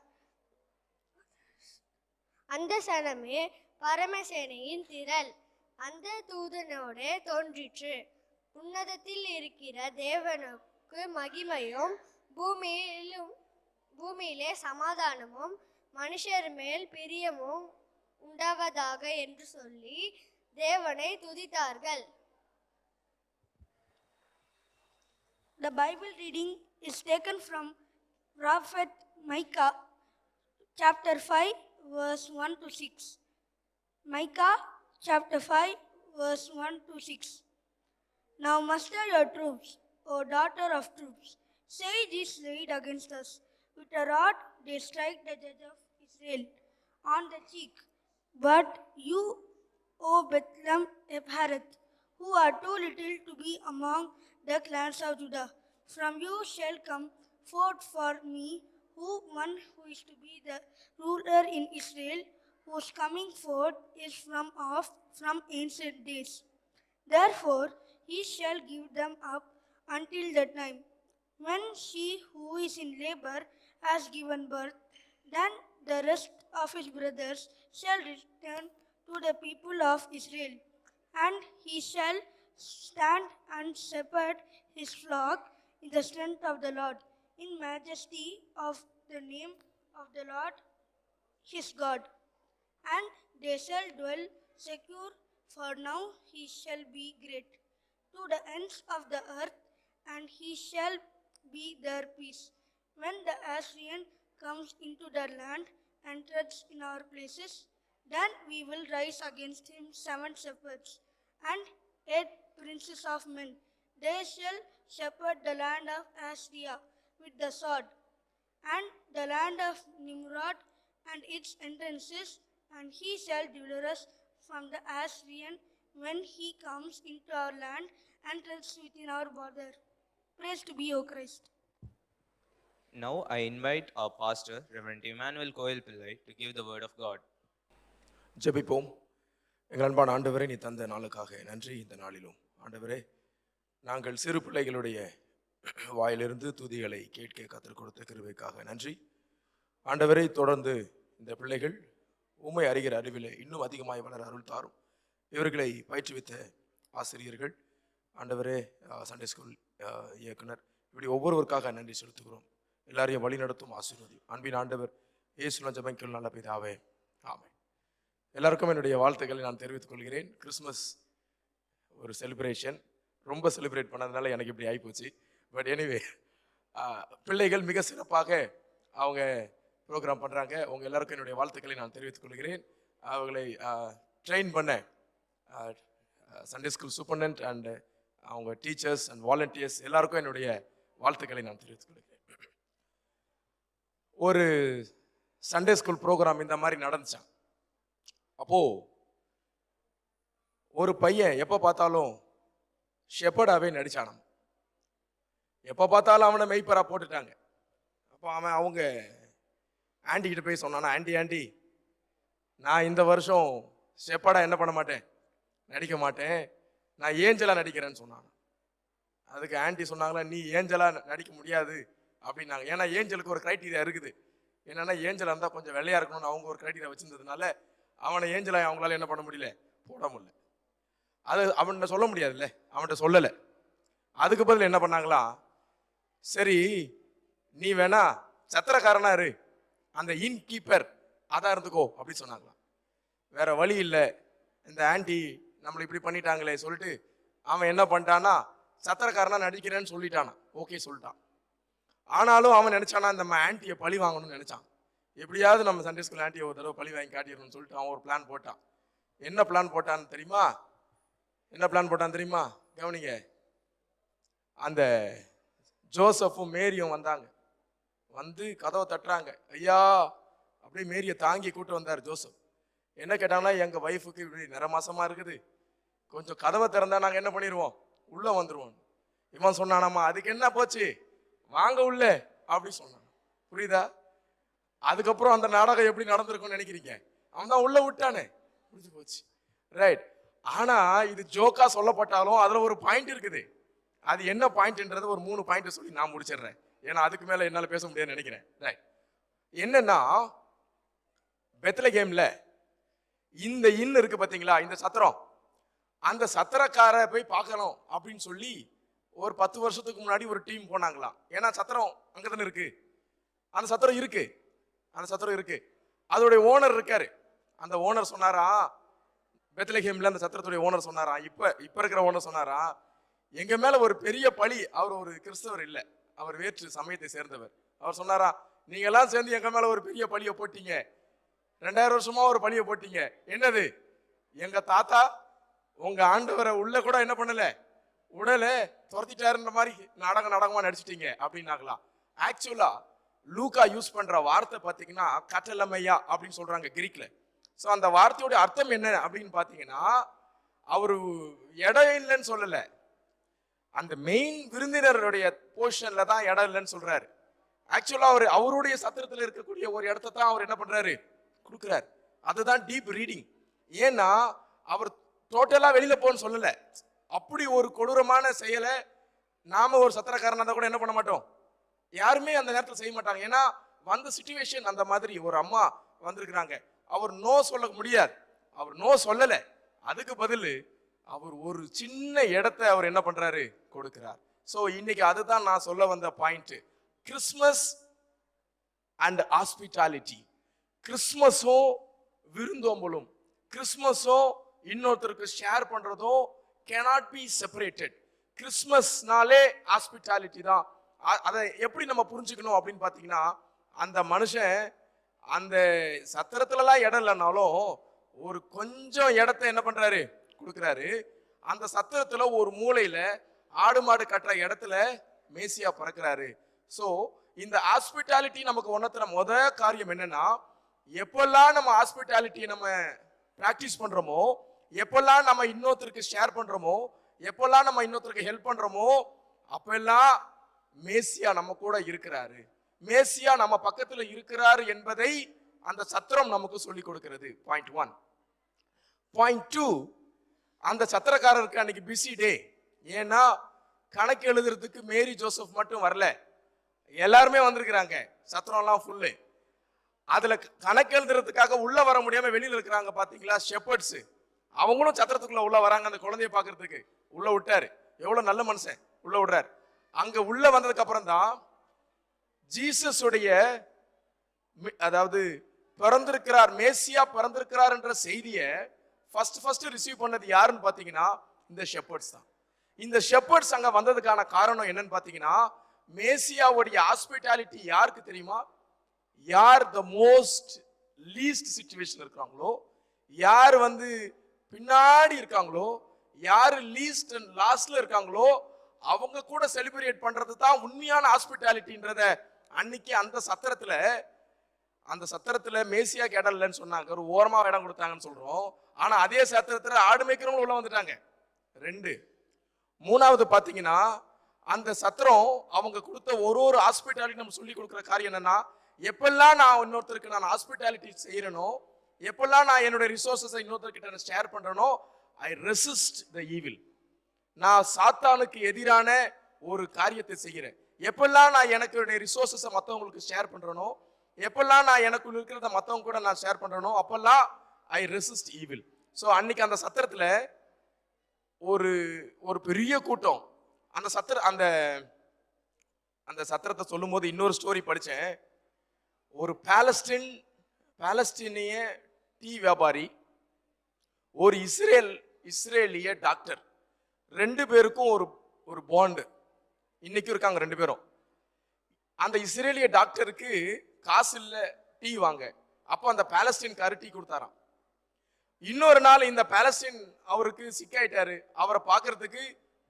[SPEAKER 4] அந்த சனமே பரமசேனையின் திரள் அந்த தூதனோடே தோன்றிற்று. உன்னதத்தில் இருக்கிற தேவனுக்கு மகிமையும் பூமியிலே சமாதானமும் மனுஷர் மேல் பிரியமும் உண்டாவதாக என்று சொல்லி தேவனை துதித்தார்கள்.
[SPEAKER 6] The Bible reading is taken from Prophet Micah, chapter 5, verse 1 to 6. Micah, chapter 5, verse 1 to 6. Now muster your troops, O daughter of troops. Sage is laid against us. With a rod they strike the judge of Israel on the cheek. But you, O Bethlehem Ephrath, who are too little to be among the clans of Judah, from you shall come forth for me one who is to be the ruler in Israel, whose coming forth is from ancient days. Therefore he shall give them up until the time when she who is in labor has given birth. Then the rest of his brothers shall return to the people of Israel, and he shall stand and shepherd his flock in the strength of the Lord, in majesty of the name of the Lord his God. And they shall dwell secure, for now he shall be great to the ends of the earth, and he shall be their peace. When the Assyrian comes into their land and treads in our places, then we will rise against him 7 shepherds and 8 princes of men. They shall shepherd the land of Assyria with the sword, and the land of Nimrod and its entrances, and he shall deliver us from the Assyrian when he comes into our land and treads within our border. Praise to be, O Christ.
[SPEAKER 3] Now I invite our pastor, Reverend Emmanuel Koel Pillai, to give the word of God.
[SPEAKER 7] ஜெபிப்போம். எங்கள் அன்பான ஆண்டவரே, நீ தந்த நாளுக்காக நன்றி. இந்த நாளிலும் ஆண்டவரே, நாங்கள் சிறு பிள்ளைகளுடைய வாயிலிருந்து துதிகளை கேட்க கற்றுக் கொடுத்த கிருபைக்காக நன்றி. ஆண்டவரை தொடர்ந்து இந்த பிள்ளைகள் உம்மை அறிகிற அறிவிலே இன்னும் அதிகமாய் வளர அருள் தாரும். இவர்களை பயிற்றுவித்த ஆசிரியர்கள், ஆண்டவரே, சண்டே ஸ்கூல் இயக்குனர், இப்படி ஒவ்வொருவருக்காக நன்றி செலுத்துகிறோம். எல்லாரையும் வழி நடத்தும் ஆசீர்வதி. அன்பின் ஆண்டவர் இயேசுவின் ஜெபங்கள் நல்ல பிதாவே, ஆமென். எல்லாருக்கும் என்னுடைய வாழ்த்துக்களை நான் தெரிவித்துக் கொள்கிறேன். கிறிஸ்மஸ் ஒரு செலிப்ரேஷன், ரொம்ப செலிப்ரேட் பண்ணதுனால எனக்கு இப்படி ஆகிப்போச்சு. பட் எனிவே, பிள்ளைகள் மிக சிறப்பாக அவங்க ப்ரோக்ராம் பண்ணுறாங்க. அவங்க எல்லாருக்கும் என்னுடைய வாழ்த்துக்களை நான் தெரிவித்துக் கொள்கிறேன். அவங்களை ட்ரெயின் பண்ண சண்டே ஸ்கூல் சூப்பர்டென்ட் அண்ட் அவங்க டீச்சர்ஸ் அண்ட் வாலண்டியர்ஸ் எல்லாருக்கும் என்னுடைய வாழ்த்துக்களை நான் தெரிவித்துக் கொள்கிறேன். ஒரு சண்டே ஸ்கூல் ப்ரோக்ராம் இந்த மாதிரி நடந்துச்சான். அப்போது ஒரு பையன் எப்போ பார்த்தாலும் ஷெப்பர்டாகவே நடிச்சானாம். எப்போ பார்த்தாலும் அவனை மெய்ப்பராக போட்டுட்டாங்க. அப்போ அவங்க ஆண்டிக்கிட்ட போய் சொன்னானா, ஆண்டி நான் இந்த வருஷம் ஷெப்பர்டாக என்ன பண்ண மாட்டேன், நடிக்க மாட்டேன், நான் ஏஞ்சலாக நடிக்கிறேன்னு சொன்னான். அதுக்கு ஆண்டி சொன்னாங்களா, நீ ஏஞ்சலாக நடிக்க முடியாது அப்படின்னாங்க. ஏன்னா ஏஞ்சலுக்கு ஒரு க்ரைட்டீரியா இருக்குது. என்னென்னா ஏஞ்சலாக இருந்தால் கொஞ்சம் வெள்ளையாக இருக்கணும்னு அவங்க ஒரு க்ரைட்டீரியா வச்சுருந்ததுனால அவனை ஏஞ்சலாக அவங்களால என்ன பண்ண முடியல, போட முடியல. அது அவன்கிட்ட சொல்ல முடியாதுல்ல, அவன்கிட்ட சொல்லலை. அதுக்கு பதில் என்ன பண்ணாங்களா, சரி நீ வேணா சத்திரக்காரனா இரு, அந்த இன் கீப்பர் அதான் இருந்துக்கோ அப்படின்னு சொன்னாங்களாம். வேற வழி இல்லை, இந்த ஆன்டி நம்மளை இப்படி பண்ணிட்டாங்களே சொல்லிட்டு அவன் என்ன பண்ணிட்டான்னா சத்திரக்காரனா நடிக்கிறேன்னு சொல்லிட்டானா. ஓகே சொல்லிட்டான். ஆனாலும் அவன் நினைச்சானா இந்த ஆன்டியை பழி வாங்கணும்னு நினைச்சான். எப்படியாவது நம்ம சண்டே ஸ்கூல் ஆன்டியை ஒரு தடவை பழி வாங்கி காட்டிடணும்னு சொல்லிட்டு அவன் ஒரு பிளான் போட்டான். என்ன பிளான் போட்டான்னு தெரியுமா? என்ன பிளான் போட்டான்னு தெரியுமா? கவனிங்க. அந்த ஜோசப்பும் மேரியும் வந்தாங்க. வந்து கதவை தட்டுறாங்க. ஐயா அப்படியே மேரியை தாங்கி கூட்டு வந்தார் ஜோசப். என்ன கேட்டாங்கன்னா, எங்க ஒய்ஃபுக்கு இப்படி நிறமாசமா இருக்குது, கொஞ்சம் கதவை திறந்தா நாங்க என்ன பண்ணிடுவோம், உள்ள வந்துருவோம். இவன் சொன்னானாமா, அதுக்கு என்ன போச்சு, வாங்க உள்ள அப்படி சொன்னான். புரியுதா? அதுக்கப்புறம் அந்த நாடகம் எப்படி நடந்திருக்கும்னு நினைக்கிறீங்க? அவன் தான் உள்ள விட்டானே, முடிஞ்சு போச்சு. ரைட். ஆனா இது ஜோக்கா சொல்லப்பட்டாலும் அதுல ஒரு பாயிண்ட் இருக்குது. அது என்ன பாயிண்ட்ன்றது ஒரு 3 பாயிண்ட் சொல்லி நான் முடிச்சிடுறேன். ஏன்னா அதுக்கு மேல என்னால பேச முடியாதுன்னு நினைக்கிறேன். ரைட். என்னன்னா பெத்லகேம்ல இந்த இன் இருக்கு பாத்தீங்களா, இந்த சத்திரம், அந்த சத்திரக்கார போய் பார்க்கணும் அப்படின்னு சொல்லி ஒரு 10 வருஷத்துக்கு முன்னாடி ஒரு டீம் போனாங்களாம். ஏன்னா சத்திரம் அங்கதானே இருக்கு, அந்த சத்திரம் இருக்கு, அந்த சத்திரம் இருக்கு. அதோடைய ஓனர் இருக்காரு. அந்த ஓனர் சொன்னாரா, பெத்லகேம்ல அந்த சத்திரத்துடைய ஓனர் சொன்னாரா, இப்ப இருக்கிற ஓனர் சொன்னாரா, எங்க மேல ஒரு பெரிய பழி. அவர் ஒரு கிறிஸ்தவர் இல்லை, அவர் வேற்று சமயத்தை சேர்ந்தவர். அவர் சொன்னாரா, நீங்க எல்லாம் சேர்ந்து எங்க மேல ஒரு பெரிய பழியை போட்டீங்க, 2000 வருஷமா ஒரு பழியை போட்டீங்க. என்னது, எங்க தாத்தா உங்க ஆண்டவரை உள்ள கூட என்ன பண்ணல, உடல துரத்திட்டாருன்ற மாதிரி நாடகமா நடிச்சிட்டீங்க அப்படின்னாங்களா. ஆக்சுவலா லூக்கா யூஸ் பண்ற வார்த்தை பாத்தீங்கன்னா கட்டலமையா அப்படின்னு சொல்றாங்க கிரீக்ல. ஸோ அந்த வார்த்தையோட அர்த்தம் என்ன அப்படின்னு பாத்தீங்கன்னா, அவரு இடம் இல்லைன்னு சொல்லல, அந்த மெயின் விருந்தினருடைய போர்ஷன்ல தான் இடம் இல்லைன்னு சொல்றாரு. ஆக்சுவலா அவருடைய சத்திரத்தில் இருக்கக்கூடிய ஒரு இடத்தை தான் அவர் என்ன பண்றாரு, கொடுக்குறாரு. அதுதான் டீப் ரீடிங். ஏன்னா அவர் டோட்டலா வெளியில போன்னு சொல்லல. அப்படி ஒரு கொடூரமான செயலை நாம ஒரு சத்திரக்காரனா தான் கூட என்ன பண்ண மாட்டோம், யாருமே அந்த நேரத்தில் செய்ய மாட்டாங்க. ஏன்னா வந்த சிச்சுவேஷன் அந்த மாதிரி. ஒரு அம்மா வந்திருக்கிறாங்க, அவர் நோ சொல்ல முடியாது, அவர் நோ சொல்லல. அதுக்கு பதில் அவர் ஒரு சின்ன இடத்தை அவர் என்ன பண்றாரு, கொடுக்கிறார். ஸோ இன்னைக்கு அதுதான் நான் சொல்ல வந்த பாயிண்ட். Christmas and hospitality. கிறிஸ்மஸும் விருந்தோம்பலும், கிறிஸ்மஸும் இன்னொருத்தருக்கு ஷேர் பண்றதும் cannot be separated. கிறிஸ்மஸ்னாலே ஹாஸ்பிட்டாலிட்டி தான். அதை எப்படி நம்ம புரிஞ்சுக்கணும் அப்படின்னு பார்த்தீங்கன்னா, அந்த மனுஷன் அந்த சத்திரத்துலலாம் இடம் இல்லைனாலும் ஒரு கொஞ்சம் இடத்த என்ன பண்றாரு, கொடுக்குறாரு. அந்த சத்திரத்துல ஒரு மூலையில ஆடு மாடு கட்டுற இடத்துல மேசியா பறக்கிறாரு. ஸோ இந்த ஹாஸ்பிட்டாலிட்டி நமக்கு ஒன்னத்துல காரியம் என்னன்னா, எப்பெல்லாம் நம்ம ஹாஸ்பிட்டாலிட்டியை நம்ம பிராக்டிஸ் பண்றோமோ, எப்பெல்லாம் நம்ம இன்னொருத்தருக்கு ஷேர் பண்றோமோ, எப்பெல்லாம் நம்ம இன்னொருத்தருக்கு ஹெல்ப் பண்றோமோ, அப்பெல்லாம் மேசியா நம்ம கூட இருக்கிறாரு, மேசியா நம்ம பக்கத்துல இருக்கிறாரு என்பதை அந்த சத்திரம் நமக்கு சொல்லி கொடுக்கிறது. பாயிண்ட் 1. பாயிண்ட் 2, அந்த சத்திரக்காரருக்கு அன்னைக்கு பிஸி டே. ஏன்னா கணக்கு எழுதுறதுக்கு மேரி ஜோசப் மட்டும் வரல, எல்லாருமே வந்திருக்கிறாங்க, சத்திரம்லாம் ஃபுல்லு. அதுல கணக்கு எழுதுறதுக்காக உள்ள வர முடியாம வெளியில இருக்கிறாங்க பாத்தீங்களா, ஷெப்பர்ட்ஸ், அவங்களும் சத்திரத்துக்குள்ள உள்ள வராங்க. அந்த குழந்தைய பாக்குறதுக்கு உள்ள விட்டாரு. எவ்வளவு நல்ல மனுஷன், உள்ள விடுறாரு. அங்க உள்ள வந்ததுக்கு அப்புறம் தான் ஜீசஸ் உடைய, அதாவது பிறந்திருக்கிறார், மேசியா பிறந்திருக்கிறார் என்ற செய்தியை ஃபர்ஸ்ட் ரிசீவ் பண்ணது யாருன்னு பாத்தீங்கன்னா இந்த ஷெப்பர்ட்ஸ் தான். இந்த ஷெப்பர்ட்ஸ் அங்க வந்ததுக்கான காரணம் என்னன்னு பாத்தீங்கன்னா, மேசியாவுடைய ஹாஸ்பிட்டாலிட்டி யாருக்கு தெரியுமா, யார் த மோஸ்ட் லீஸ்ட் சிச்சுவேஷன் இருக்காங்களோ, யார் பின்னாடி இருக்காங்களோ, யார் லீஸ்ட் அண்ட் லாஸ்ட்ல இருக்காங்களோ, அவங்க கூட செலிப்ரேட் பண்றது தான் உண்மையான ஹாஸ்பிட்டாலிட்டின்றத அன்னைக்கு அந்த சத்திரத்துல மேசியாக்கு இடம் இல்லைன்னு சொன்னாங்க, ஒரு ஓரமா இடம் கொடுத்தாங்கன்னு சொல்றோம். ஆனா அதே சத்திரத்துல ஆடு மேய்க்கிறவங்க உள்ள வந்துட்டாங்க. 2. 3வது பாத்தீங்கன்னா, அந்த சத்திரம் அவங்க கொடுத்த ஒரு ஹாஸ்பிட்டாலிட்டி நம்ம சொல்லி கொடுக்குற காரியம் என்னன்னா, எப்பெல்லாம் நான் இன்னொருத்தருக்கு நான் ஹாஸ்பிட்டாலிட்டி செய்யறனோ, எப்பெல்லாம் நான் என்னோட ரிசோர்ஸஸை இன்னொருத்தர்கிட்ட ஷேர் பண்றனோ, ஐ ரெசிஸ்ட் த ஈவில். நான் சாத்தானுக்கு எதிரான ஒரு காரியத்தை செய்கிறேன். எப்பெல்லாம் நான் எனக்கு ரிசோர்ஸஸை மற்றவங்களுக்கு ஷேர் பண்றனோ, எப்பெல்லாம் நான் எனக்குள்ள இருக்கிறத மற்றவங்க கூட நான் ஷேர் பண்றனோ, அப்பெல்லாம் ஐ ரெசிஸ்ட் ஈவில். ஸோ அன்னைக்கு அந்த சத்திரத்துல ஒரு ஒரு பெரிய கூட்டம். அந்த அந்த சத்திரத்தை சொல்லும் போது இன்னொரு ஸ்டோரி படித்தேன். ஒரு பாலஸ்தீனிய டீ வியாபாரி, ஒரு இஸ்ரேலிய டாக்டர், 2 பேருக்கும் ஒரு பாண்டு இன்னைக்கும் இருக்காங்க 2 பேரும். அந்த இஸ்ரேலிய டாக்டருக்கு காசு இல்ல டீ வாங்க. அப்போ அந்த பாலஸ்தீன்காரு டீ கொடுத்தாராம். இன்னொரு நாள் இந்த பாலஸ்தீன் அவருக்கு சிக்காயிட்டாரு. அவரை பார்க்கறதுக்கு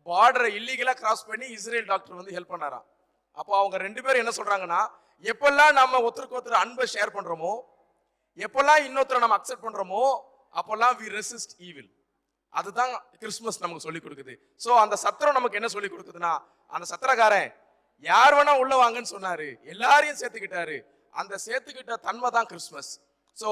[SPEAKER 7] பார்டரை இல்லீகலா கிராஸ் பண்ணி இஸ்ரேல் டாக்டர் வந்து ஹெல்ப் பண்ணாராம். அப்போ அவங்க 2 பேரும் என்ன சொல்றாங்கன்னா, எப்பெல்லாம் நம்ம ஒருத்தருக்கு ஒருத்தர் அன்பை ஷேர் பண்றோமோ, எப்பெல்லாம் இன்னொருத்தரை நம்ம அக்செப்ட் பண்றோமோ, அப்பெல்லாம் we resist evil. அதுதான் கிறிஸ்துமஸ் நமக்கு சொல்லி கொடுக்குது. சோ அந்த சத்திரம் நமக்கு என்ன சொல்லி கொடுக்குதுன்னா, அந்த சத்திரக்காரன் யார் வேணா உள்ள வாங்கன்னு சொன்னாரு, எல்லாரையும் சேர்த்துக்கிட்டாரு. அந்த சேர்த்துக்கிட்ட தன்மை தான் Christmas. So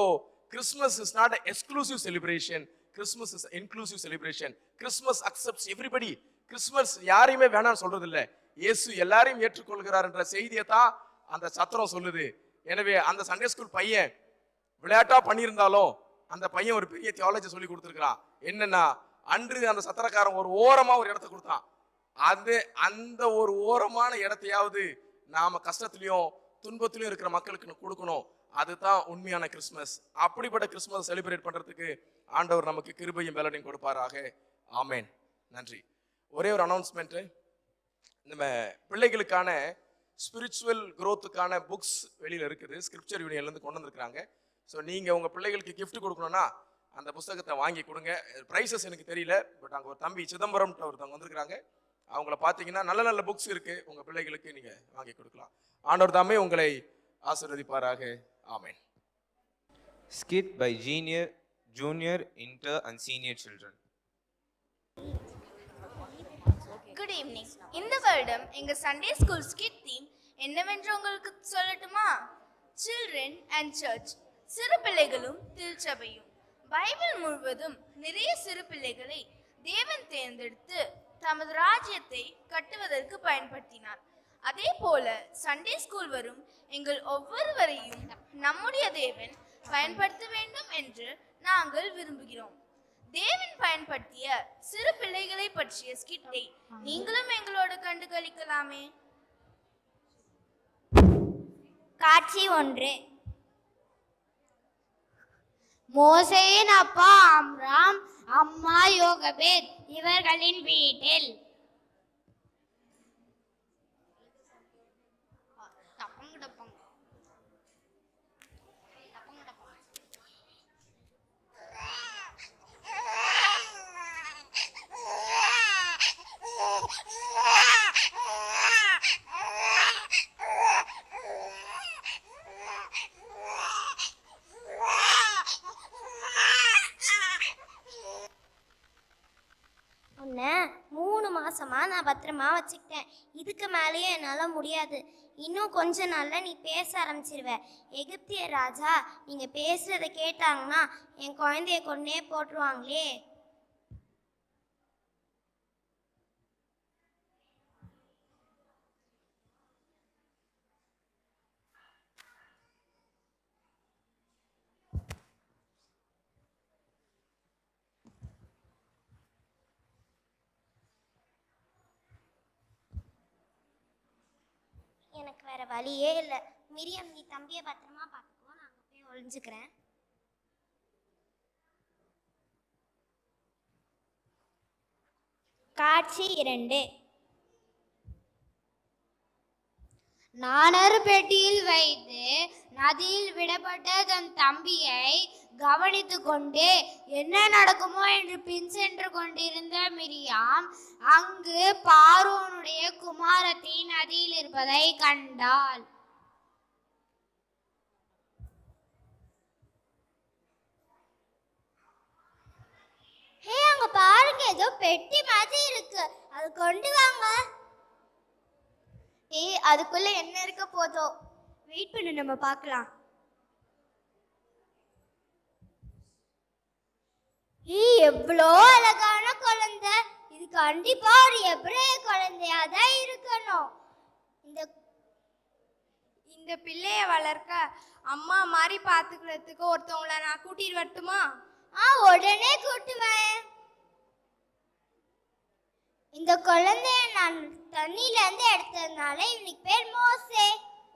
[SPEAKER 7] Christmas is not an exclusive celebration. Christmas is inclusive celebration. Christmas accepts everybody. Christmas யாரையுமே வேணாம்னு சொல்றது இல்ல. இயேசு எல்லாரையும் ஏற்றுக்கொள்கிறார் என்ற செய்தியை தான் அந்த சத்திரம் சொல்லுது. எனவே அந்த சண்டே ஸ்கூல் பையன் விளையாட்டா பண்ணியிருந்தாலும் அந்த பையன் ஒரு பெரிய தியாலஜி சொல்லி கொடுத்துருக்கான். என்னன்னா, அன்று அந்த சத்திரக்காரன் ஒரு ஓரமா ஒரு இடத்த கொடுத்தான். அந்த ஒரு ஓரமான இடத்தையாவது நாம கஷ்டத்திலையும் துன்பத்திலையும் இருக்கிற மக்களுக்கு கொடுக்கணும். அதுதான் உண்மையான கிறிஸ்துமஸ். அப்படிப்பட்ட கிறிஸ்துமஸ் செலிப்ரேட் பண்றதுக்கு ஆண்டவர் நமக்கு கிருபையும் பலனையும் கொடுப்பாராக. ஆமேன். நன்றி. ஒரே ஒரு அனௌன்ஸ்மெண்ட். நம்ம பிள்ளைகளுக்கான ஸ்பிரிச்சுவல் growthக்கான புக்ஸ் வெளியில இருக்குது. ஸ்கிரிப்சர் யூனியன்ல இருந்து கொண்டு வந்திருக்காங்க. ஸோ நீங்க உங்க பிள்ளைகளுக்கு கிஃப்ட் கொடுக்கணும்னா அந்த புத்தகத்தை வாங்கி கொடுங்க. ப்ரைஸஸ் எனக்கு தெரியல, பட் அங்கே ஒரு தம்பி சிதம்பரம் ஒருத்தவங்க வந்திருக்காங்க. அவங்கள பார்த்தீங்கன்னா நல்ல நல்ல புக்ஸ் இருக்கு, உங்க பிள்ளைகளுக்கு நீங்க வாங்கி கொடுக்கலாம். ஆண்டவர் தாமே உங்களை ஆசீர்வதிப்பாராக. ஆமென்.
[SPEAKER 3] Skit by junior, inter and senior children.
[SPEAKER 4] Good evening. இந்த வருடம் எங்க சண்டே ஸ்கூல் ஸ்கிட் தீம் என்னவென்று உங்களுக்கு சொல்லட்டுமா? சில்ட்ரன் அண்ட் சர்ச், சிறு பிள்ளைகளும் திருச்சபையும். பைபிள் முழுவதும் நிறைய சிறு பிள்ளைகளை தேவன் தேர்ந்தெடுத்து தமது ராஜ்யத்தை கட்டுவதற்கு பயன்படுத்தினார். அதே போல சண்டே ஸ்கூல் வரும் எங்கள் ஒவ்வொருவரையும் நம்முடைய தேவன் பயன்படுத்த வேண்டும் என்று நாங்கள் விரும்புகிறோம். தேவன் பயன்படுத்திய சிறு பிள்ளைகளை பற்றிய ஸ்கிட்டை நீங்களும் எங்களோடு கண்டு களிக்கலாமே.
[SPEAKER 1] காட்சி 1. மோசேயின் அப்பா ஆம்ராம், அம்மா யோகபேத் இவர்களின் வீட்டில்
[SPEAKER 8] உன்னை 3 மாசமா நான் பத்திரமா வச்சுக்கிட்டேன். இதுக்கு மேலேயும் என்னால் முடியாது. இன்னும் கொஞ்ச நாள்ல நீ பேச ஆரம்பிச்சிருவ. எகிப்திய ராஜா நீங்க பேசுறத கேட்டாங்கன்னா என் குழந்தைய கொன்னே போட்டுருவாங்களே. எனக்கு வேற வழியே இல்லை. மிரியம், நீ தம்பியை பத்திரமா பார்த்துக்கோ, நான் அங்கே போய் ஒளிஞ்சுக்கிறேன். காட்சி 2.
[SPEAKER 1] நாணர் பெட்டியில் வைத்து நதியில் விடப்பட்ட தன் தம்பியை கவனித்து கொண்டு என்ன நடக்குமோ என்று பின் சென்று கொண்டிருந்த மிரியாம் அங்கு பார்வோனுடைய குமாரத்தி நதியில் இருப்பதை கண்டாள்.
[SPEAKER 8] அங்க பாருங்க, ஏதோ பெட்டி மாதிரி இருக்கு, அது கொண்டு வாங்க.
[SPEAKER 1] அதுக்குள்ள என்ன இருக்க போதோ,
[SPEAKER 6] வெயிட் பண்ணு, நம்ம பார்க்கலாம்.
[SPEAKER 8] எவ்வளோ அழகான குழந்தை. இது கண்டிப்பா ஒரு எபிரேய குழந்தையா தான் இருக்கணும்.
[SPEAKER 6] இந்த பிள்ளைய வளர்க்க அம்மா மாதிரி பாத்துக்கிறதுக்கு ஒருத்தவங்கள நான் கூட்டிட்டு வரட்டுமா?
[SPEAKER 8] உடனே கூட்டுவேன். இந்த குழந்தைய நான் தண்ணியில இருந்து எடுத்ததுனால இவனுக்கு பேர் மோசே.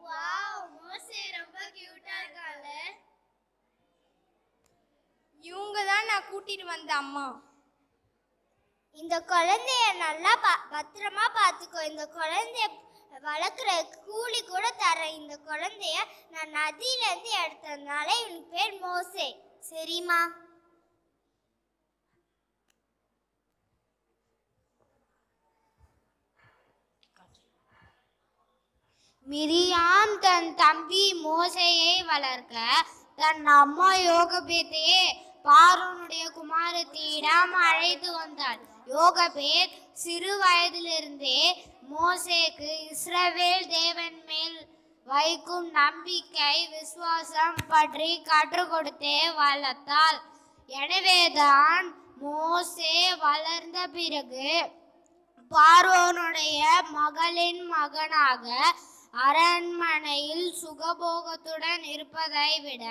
[SPEAKER 1] வாவ், மோசே ரொம்ப கியூட்டா இருக்கால.
[SPEAKER 4] இவங்க தான் நான் கூட்டிட்டு வந்த அம்மா.
[SPEAKER 8] இந்த குழந்தைய நல்லா பத்திரமா பார்த்துக்கோ. இந்த குழந்தைய வளர்க்குற கூலி கூட தரேன். இந்த குழந்தைய நான் நதியில இருந்து எடுத்ததுனால இவனுக்கு பேர் மோசே. சரிம்மா?
[SPEAKER 1] மிரியாம் தன் தம்பி மோசேயை வளர்க்க தன் அம்மா யோகபேத்தையே பார்வோனுடைய குமாரத்தியிடம் அழைத்து வந்தாள். யோகபேத் சிறு வயதிலிருந்தே மோசேக்கு இஸ்ரவேல் தேவன் மேல் வைக்கும் நம்பிக்கை விசுவாசம் பற்றி கற்றுக் கொடுத்தே வளர்த்தாள். எனவேதான் மோசே வளர்ந்த பிறகு பார்வோனுடைய மகளின் மகனாக அரண்மனையில் சுகபோகத்துடன் இருப்பதை விட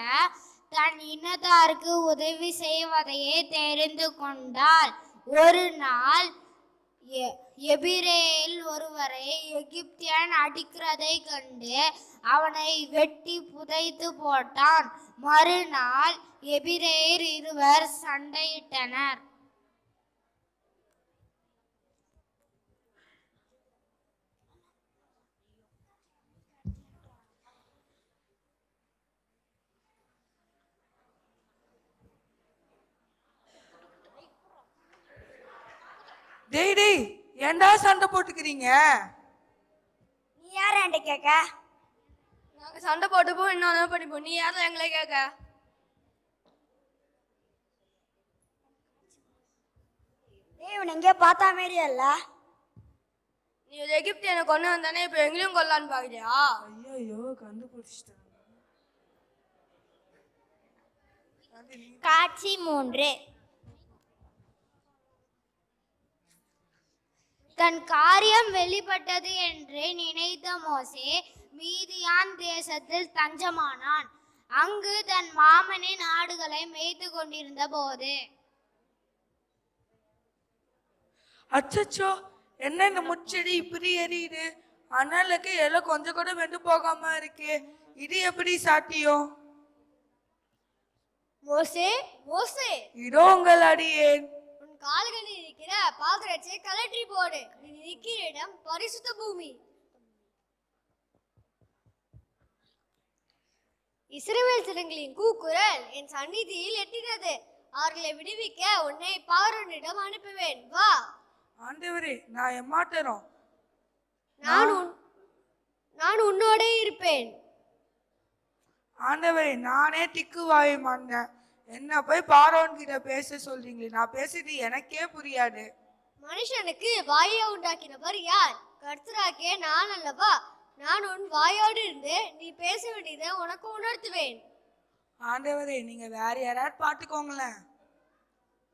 [SPEAKER 1] தன் இனத்தாருக்கு உதவி செய்வதையே தெரிந்து கொண்டார். ஒரு நாள் எபிரேல் ஒருவரை எகிப்தியன் அடிக்கிறதை கண்டு அவனை வெட்டி புதைத்து போட்டான். மறுநாள் எபிரேயர் இருவர் சண்டையிட்டனர்.
[SPEAKER 9] டேய் டேய், ஏன்டா சண்டை போட்டுக்கிறீங்க?
[SPEAKER 6] நீ யார் என்கிட்ட கேட்க?
[SPEAKER 4] நாங்க சண்டை போட்டுப்போம், என்ன பண்ணிப்போம். நீ யாரும் எங்களை கேட்க?
[SPEAKER 6] இவன் எங்கேயோ பார்த்தா மாதிரியா இல்ல?
[SPEAKER 4] நீ ஒரு எகிப்தியனை கொண்டு வந்தானே, இப்ப எங்களையும் கொல்லான்னு பாக்குறியா?
[SPEAKER 9] ஐயோ, கண்டுபிடிச்சிட்டாங்க.
[SPEAKER 8] காட்சி 3.
[SPEAKER 1] தன் காரியம் வெளிப்பட்டது என்று நினைத்த மோசே மீதியான் தேசத்தில் தஞ்சமானான். அங்கு தன் மாமனின் ஆடுகளை மேய்த்து கொண்டிருந்த போது,
[SPEAKER 9] அச்சச்சோ, என்ன இந்த முச்செடி இப்படி எரியுது? அனலுக்கு எல்லாம் கொஞ்சம் கூட வெந்து போகாம இருக்கு. இது எப்படி சாத்தியம்?
[SPEAKER 4] மோசே மோசே,
[SPEAKER 9] இதோ உங்கள் அடியேன்.
[SPEAKER 4] உன் கால்களில் இருக்கிற பாதரட்சை கலற்றி போடு. நீ நிற்கிற இடம் பரிசுத்த பூமி. இஸ்ரவேல் ஜனங்களின் கூக்குரல் என் சந்நிதியில் எட்டினது. அவர்களை விடுவிக்க உன்னை பார்வோனிடம் அனுப்புவேன். வா.
[SPEAKER 9] ஆண்டவரே, நான் எம்மாட்டறோம்.
[SPEAKER 4] நான் உன்னோடே இருப்பேன்.
[SPEAKER 9] ஆண்டவரே, நானே திக்குவாயை மன்னன். என்ன போய் பார்வோன் கிட்ட பேச சொல்றீங்களே? நான் பேசுறது எனக்கே புரியாது.
[SPEAKER 4] மனுஷனுக்கு வாயை உண்டாக்கினவர் யார்? கர்த்தராகிய நான் அல்லவா? நான் உன் வாயோடு இருந்து நீ பேச வேண்டியதை உனக்கு உணர்த்துவேன்.
[SPEAKER 9] ஆண்டவரே, நீங்க வேற யாராவது பார்த்துக்கோங்களேன்.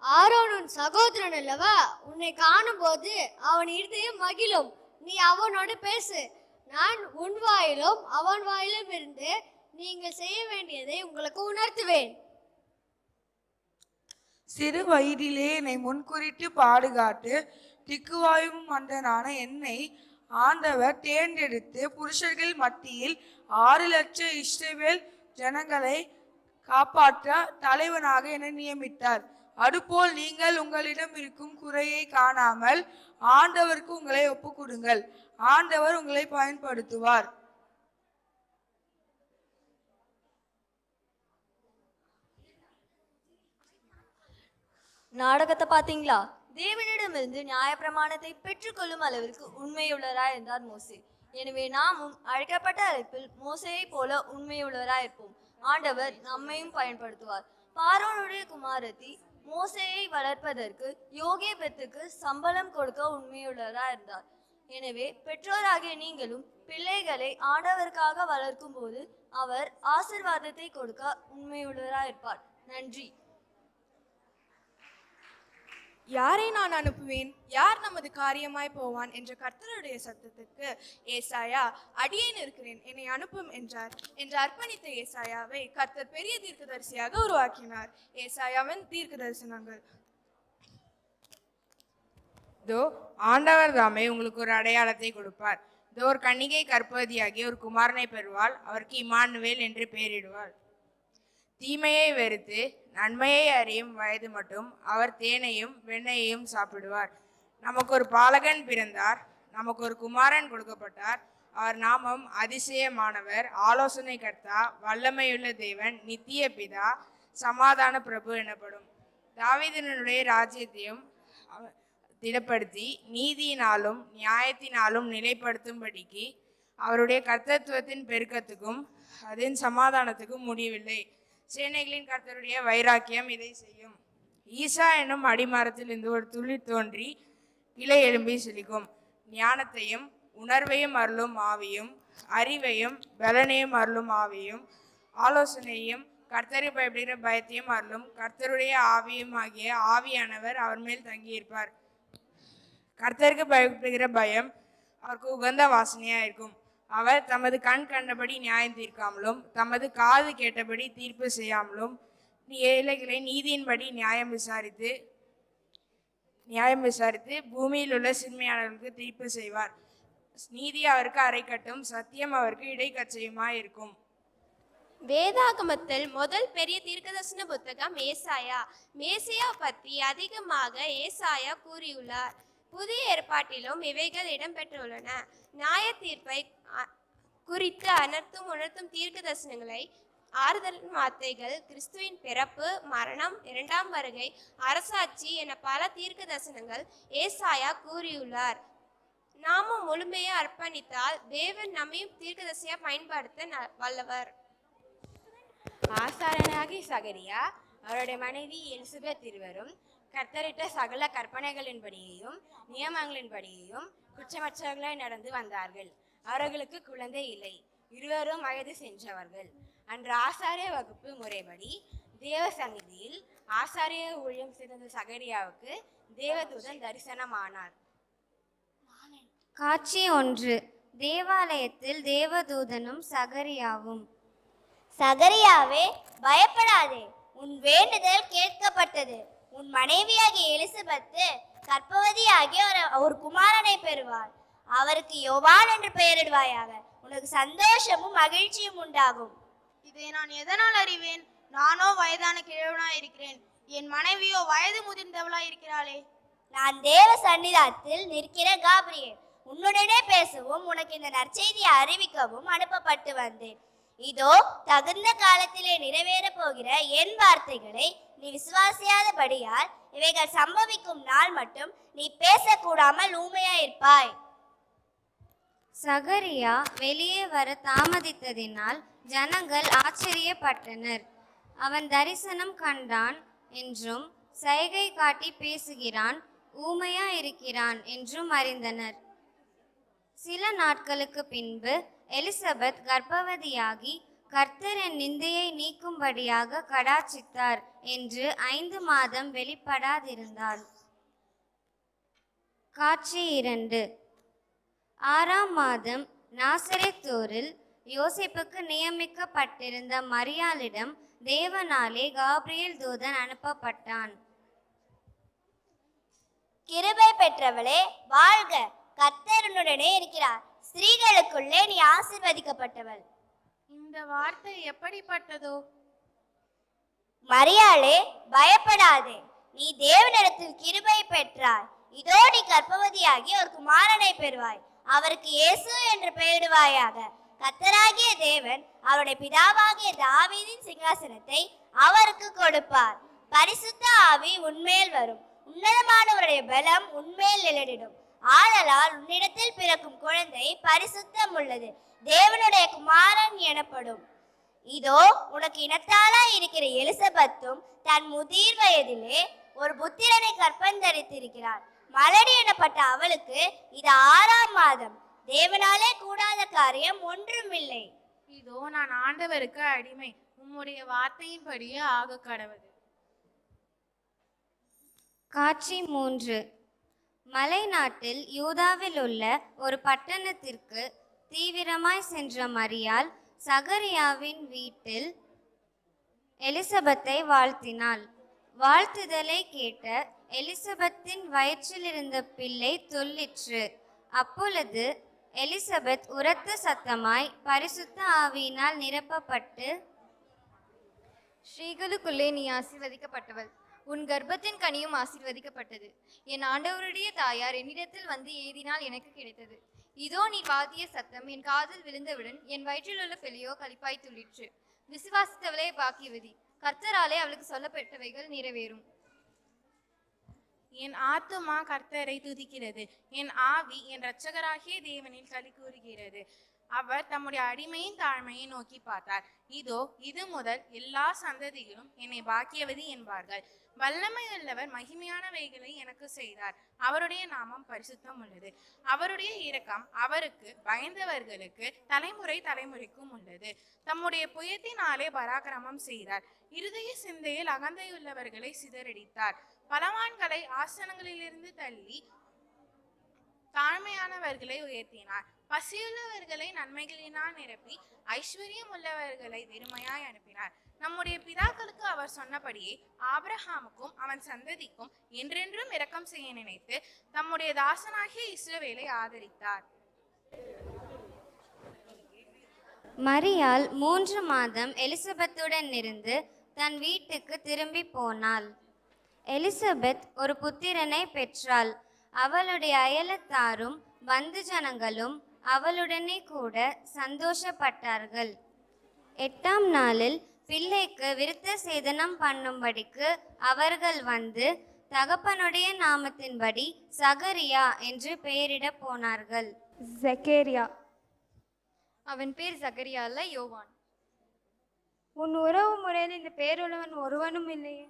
[SPEAKER 4] ஆரோன் உன் சகோதரன் அல்லவா? உன்னை காணும் போது அவன் இருதயம் மகிழும். நீ அவனோடு பேசு. நான் உன் வாயிலும் அவன் வாயிலும் இருந்து நீங்கள் செய்ய வேண்டியதை உங்களுக்கு உணர்த்துவேன்.
[SPEAKER 9] சிறு வயதிலே என்னை முன்குறித்து பாடுகாட்டு திக்குவாயும் மன்னனான என்னை ஆண்டவர் தேர்ந்தெடுத்து புருஷர்கள் மத்தியில் 6 லட்சம் இஸ்ரவேல் ஜனங்களை காப்பாற்ற தலைவனாக என்னை நியமித்தார். அதுபோல் நீங்கள் உங்களிடம் இருக்கும் குறையை காணாமல் ஆண்டவருக்கு உங்களை ஒப்புக் கொடுங்கள். ஆண்டவர் உங்களை பயன்படுத்துவார்.
[SPEAKER 10] நாடகத்தை பார்த்தீங்களா? தேவனிடமிருந்து நியாயப்பிரமாணத்தை பெற்றுக்கொள்ளும் அளவிற்கு உண்மையுள்ளவராய் இருந்தார் மோசே. எனவே நாமும் அழைக்கப்பட்ட அழைப்பில் மோசேயை போல உண்மையுள்ளவராய் இருப்போம். ஆண்டவர் நம்மையும் பயன்படுத்துவார். பார்வோனுடைய குமாரத்தி மோசேயை வளர்ப்பதற்கு யோகேபெத்துக்கு சம்பளம் கொடுக்க உண்மையுள்ளவராய் இருந்தார். எனவே பெற்றோராகிய நீங்களும் பிள்ளைகளை ஆண்டவருக்காக வளர்க்கும் போது அவர் ஆசீர்வாதத்தை கொடுக்க உண்மையுள்ளவராய் இருப்பார். நன்றி.
[SPEAKER 11] யாரை நான் அனுப்புவேன்? யார் நமது காரியமாய் போவான் என்ற கர்த்தருடைய சத்தத்துக்கு ஏசாயா, அடியேன் இருக்கிறேன், என்னை அனுப்பும் என்றார். என்று அர்ப்பணித்த ஏசாயாவை கர்த்தர் பெரிய தீர்க்கதரிசியாக உருவாக்கினார். ஏசாயாவின் தீர்க்க தரிசனங்கள்.
[SPEAKER 12] இதோ ஆண்டவர் தாமே உங்களுக்கு ஒரு அடையாளத்தை கொடுப்பார். இதோ ஒரு கன்னிகை கர்ப்பவதியாகி ஒரு குமாரனை பெறுவாள். அவருக்கு இம்மானுவேல் என்று பெயரிடுவாள். தீமையை வெறுத்து நன்மையை அறியும் வயது மட்டும் அவர் தேனையும் வெண்ணையையும் சாப்பிடுவார். நமக்கு ஒரு பாலகன் பிறந்தார், நமக்கு ஒரு குமாரன் கொடுக்கப்பட்டார். அவர் நாமம் அதிசயமானவர், ஆலோசனை கர்த்தா, வல்லமையுள்ள தேவன், நித்திய பிதா, சமாதான பிரபு எனப்படும். தாவீதினுடைய ராஜ்யத்தையும் திடப்படுத்தி நீதியினாலும் நியாயத்தினாலும் நிலைப்படுத்தும்படிக்கு அவருடைய கர்த்தத்துவத்தின் பெருக்கத்துக்கும் அதன் சமாதானத்துக்கும் முடிவில்லை. சேனைகளின் கர்த்தருடைய வைராக்கியம் இதை செய்யும். ஈசா என்னும் அடிமரத்தில் இருந்து ஒரு துளிர் தோன்றி கிளை எழும்பி செழிக்கும். ஞானத்தையும் உணர்வையும் அருளும் ஆவியும், அறிவையும் பலனையும் அருளும் ஆவியும், ஆலோசனையும் கர்த்தரை பயப்படுகிற பயத்தையும் அருளும் கர்த்தருடைய ஆவியும் ஆகிய ஆவியானவர் அவர் மேல் தங்கியிருப்பார். கர்த்தருக்கு பயப்படுகிற பயம் அவருக்கு உகந்த வாசனையா இருக்கும். அவர் தமது கண் கண்டபடி நியாயம் தீர்க்காமலும் தமது காது கேட்டபடி தீர்ப்பு செய்யாமலும் ஏழைகளை நீதியின்படி நியாயம் விசாரித்து பூமியில் உள்ள சிறுமையானவர்களுக்கு தீர்ப்பு செய்வார். நீதி அவருக்கு அரைக்கட்டும், சத்தியம் அவருக்கு இடைக்கச்சையுமாய் இருக்கும்.
[SPEAKER 13] வேதாகமத்தில் முதல் பெரிய தீர்க்கதரிசன புத்தகம் ஏசாயா. மேசியா பற்றி அதிகமாக ஏசாயா கூறியுள்ளார். புதிய ஏற்பாட்டிலும் இவைகள் இடம்பெற்றுள்ளன. நியாய தீர்ப்பை குறித்து உணர்த்தும் தீர்க்க தரிசனங்களை, ஆறுதல் வார்த்தைகள், கிறிஸ்துவின் பிறப்பு, மரணம், இரண்டாம் வருகை, அரசாட்சி என பல தீர்க்க தரிசனங்கள் ஏசாயா கூறியுள்ளார். நாமும் முழுமையை அர்ப்பணித்தால் தேவன் நம்மையும் தீர்க்கதரிசியா பயன்படுத்த வல்லவர்.
[SPEAKER 14] ஆசாரனாகி சகரியா அவருடைய மனைவி எலிசபெத் இருவரும் கர்த்தரிட்ட சகல கற்பனைகளின்படியையும் நியமங்களின்படியையும் குற்றமற்றவர்களாய் நடந்து வந்தார்கள். அவர்களுக்கு குழந்தை இல்லை. இருவரும் வயது சென்றவர்கள். அன்று ஆசாரிய வகுப்பு முறைப்படி தேவ சந்நிதியில் ஆசாரிய ஊழியம் செய்த சகரியாவுக்கு தேவதூதன் தரிசனமானார்.
[SPEAKER 8] காட்சி 1. தேவாலயத்தில் தேவதூதனும் சகரியாவும். சகரியாவே, பயப்படாதே, உன் வேண்டுதல் கேட்கப்பட்டது. உன் மனைவியாகிய எலிசபெத்து கர்ப்பவதியாகிய ஒரு குமாரனை பெறுவாள். அவருக்கு யோவான் என்று பெயரிடுவாயாக. உனக்கு சந்தோஷமும் மகிழ்ச்சியும் உண்டாகும்.
[SPEAKER 1] இதை நான் எதனால் அறிவேன்? நானோ வயதான கிழவனாய் இருக்கிறேன், என் மனைவியோ வயது முதிர்ந்தவளாய் இருக்கிறாளே.
[SPEAKER 8] நான் தேவ சன்னிதானத்தில் நிற்கிற காபிரியேல், உன்னுடனே பேசவும் உனக்கு இந்த நற்செய்தியை அறிவிக்கவும் அனுப்பப்பட்டு வந்தேன். இதோ தகுந்த காலத்திலே நிறைவேற போகிற என் வார்த்தைகளை நீ விசுவாசியாதபடியால் இவைகள் சம்பவிக்கும் நாள் மட்டும் நீ பேசக்கூடாமல் ஊமையாயிருப்பாய். சகரியா வெளியே வர தாமதித்ததினால் ஜனங்கள் ஆச்சரியப்பட்டனர். அவன் தரிசனம் கண்டான் என்றும் சைகை காட்டி பேசுகிறான், ஊமையா இருக்கிறான் என்றும் அறிந்தனர். சில நாட்களுக்கு பின்பு எலிசபெத் கர்ப்பவதியாகி கர்த்தர் என் நிந்தையை நீக்கும்படியாக கடாட்சித்தார் என்று 5 மாதம் வெளிப்படாதிருந்தாள். காட்சி 2. 6ஆம் மாதம் நாசரேத்தூரில் யோசேப்புக்கு நியமிக்கப்பட்டிருந்த மரியாளிடம் தேவனாலே காபிரியேல் தூதன் அனுப்பப்பட்டான். கிருபை பெற்றவளே வாழ்க, கர்த்தர் உன்னுடனே இருக்கிறார், ஸ்திரீகளுக்குள்ளே நீ ஆசீர்வதிக்கப்பட்டவள்.
[SPEAKER 11] இந்த வார்த்தை எப்படிப்பட்டதோ?
[SPEAKER 8] மரியாளே, பயப்படாதே, நீ தேவனிடத்தில் கிருபை பெற்றாய். இதோ நீ கர்ப்பவதியாகி ஒரு குமாரனை பெறுவாய். அவருக்கு இயேசு என்று பெயரிடுவாயாக. கர்த்தராகிய தேவன் அவருடைய பிதாவாகிய தாவீதின் சிங்காசனத்தை அவருக்கு கொடுப்பார். பரிசுத்த ஆவி உன்மேல் வரும். உன்னதமானவருடைய பலம் உன்மேல் நிழலிடும். ஆதலால் உன்னிடத்தில் பிறக்கும் குழந்தை பரிசுத்தம் உள்ளது, தேவனுடைய குமாரன் எனப்படும். இதோ உனக்கு இனத்தாலா இருக்கிற எலிசபெத்தும் தன் முதிர் வயதிலே ஒரு புத்திரனை கற்பந்தரித்திருக்கிறார். மலடி எனப்பட்ட அவளுக்கு இது 6ஆம் மாதம். தேவனாலே கூடாத காரியம் ஒன்றுமில்லை.
[SPEAKER 11] இதோ நான் ஆண்டவருக்கு அடிமை, உம்முடைய வார்த்தையின்படியே ஆக கடவுது.
[SPEAKER 8] காட்சி 3. மலை நாட்டில் யூதாவில் உள்ள ஒரு பட்டணத்திற்கு தீவிரமாய் சென்ற மரியாள் சகரியாவின் வீட்டில் எலிசபெத்தை வாழ்த்தினாள். வாழ்த்துதலை கேட்ட எலிசபெத்தின் வயிற்றில் இருந்த பிள்ளை துள்ளிற்று. அப்பொழுது எலிசபெத் உரத்த சத்தமாய் பரிசுத்த ஆவியினால் நிரப்பப்பட்டு,
[SPEAKER 15] ஸ்ரீகளுக்குள்ளே நீ ஆசீர்வதிக்கப்பட்டவள், உன் கர்ப்பத்தின் கனியும் ஆசீர்வதிக்கப்பட்டது. என் ஆண்டவருடைய தாயார் என்னிடத்தில் வந்து ஏதினால் எனக்கு கிடைத்தது. இதோ நீ வாதிய சத்தம் என் காதில் விழுந்தவுடன் என் வயிற்றில் உள்ள பிள்ளையோ களிப்பாய் துள்ளிற்று. விசுவாசித்தவளே பாக்கியவதி, கர்த்தராலே அவளுக்கு சொல்லப்பட்டவைகள் நிறைவேறும்.
[SPEAKER 12] என் ஆத்துமா கர்த்தரை துதிக்கிறது, என் ஆவி என் இரட்சகராகிய தேவனில் களி கூறுகிறது. அவர் தம்முடைய அடிமையின் தாழ்மையை நோக்கி பார்த்தார். இதோ இது முதல் எல்லா சந்ததிகளும் என்னை பாக்கியவதி என்பார்கள். வல்லமையுள்ளவர் மகிமையானவைகளை எனக்கு செய்தார். அவருடைய நாமம் பரிசுத்தம் உள்ளது. அவருடைய இரக்கம் அவருக்கு பயந்தவர்களுக்கு தலைமுறை தலைமுறைக்கும் உள்ளது. தம்முடைய புயத்தினாலே பராக்கிரமம் செய்தார். இருதய சிந்தையில் அகந்தையுள்ளவர்களை சிதறடித்தார். பலவான்களை ஆசனங்களிலிருந்து தள்ளி தாழ்மையானவர்களை உயர்த்தினார். பசியுள்ளவர்களை நன்மைகளினால் நிரப்பி ஐஸ்வர்யம் உள்ளவர்களை வெறுமையாய் அனுப்பினார். நம்முடைய பிதாக்களுக்கு அவர் சொன்னபடியே ஆபிரகாமுக்கும் அவன் சந்ததிக்கும் என்றென்றும் இரக்கம் செய்ய நினைத்து தம்முடைய தாசனாகிய இஸ்ரவேலை ஆதரித்தார்.
[SPEAKER 8] மரியாள் 3 மாதம் எலிசபெத்துடன் இருந்து தன் வீட்டுக்கு திரும்பி போனாள். எலிசபெத் ஒரு புத்திரனை பெற்றாள். அவளுடைய அயலத்தாரும் பந்து ஜனங்களும் அவளுடனே கூட சந்தோஷப்பட்டார்கள். 8ஆம் நாளில் பிள்ளைக்கு விருத்த சேதனம் பண்ணும்படிக்கு அவர்கள் வந்து தகப்பனுடைய நாமத்தின்படி சகரியா என்று பெயரிட போனார்கள்.
[SPEAKER 15] ஜக்கேரியா. அவன் பேர் சகரியா அல்ல, யோவான்.
[SPEAKER 6] உன் உறவு முறையில் இந்த பேருள்ளவன் ஒருவனும் இல்லையே.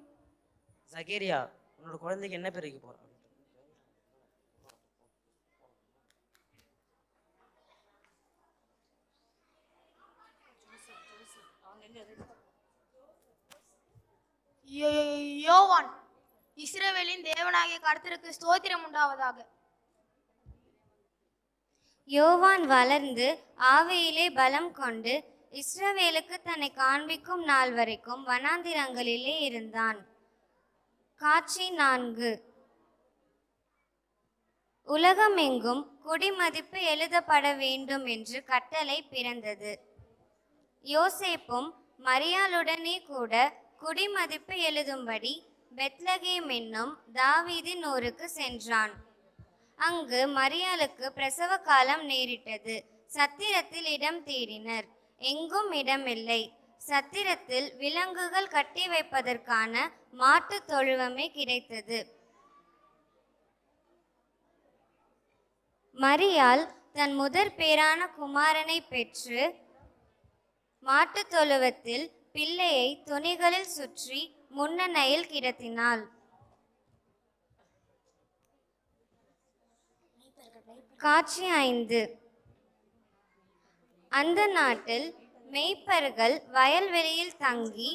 [SPEAKER 16] சகேரியா, உன்னோட குழந்தைக்கு என்ன பேர் வைக்க போறான்?
[SPEAKER 4] யோவான். இஸ்ரவேலின் தேவனாகிய கர்த்தருக்கு ஸ்தோத்திரம் உண்டாவதாக.
[SPEAKER 8] யோவான் வளர்ந்து ஆவியிலே பலம் கொண்டு இஸ்ரவேலுக்கு தன்னை காண்பிக்கும் நாள் வரைக்கும் வனாந்திரங்களிலே இருந்தான். காட்சி 4. உலகமெங்கும் குடிமதிப்பு எழுதப்பட வேண்டும் என்று கட்டளை பிறந்தது. யோசேப்பும் மரியாளுடனே கூட குடிமதிப்பு எழுதும்படி பெத்லகேம் என்னும் தாவீதின் ஊருக்கு சென்றான். அங்கு மரியாளுக்கு பிரசவ காலம் நேரிட்டது. சத்திரத்தில் இடம் தேடினர், எங்கும் இடமில்லை. சத்திரத்தில் விலங்குகள் கட்டி வைப்பதற்கான மாட்டு தொழுவமே கிடைத்தது. மரியாள் தன் முதற் பேரான குமாரனை பெற்று மாட்டு தொழுவத்தில் பிள்ளையை துணிகளில் சுற்றி முன்னணையில் கிடத்தினாள். காட்சி 5. அந்த நாட்டில் மேய்ப்பர்கள் வயல்வெளியில் தங்கி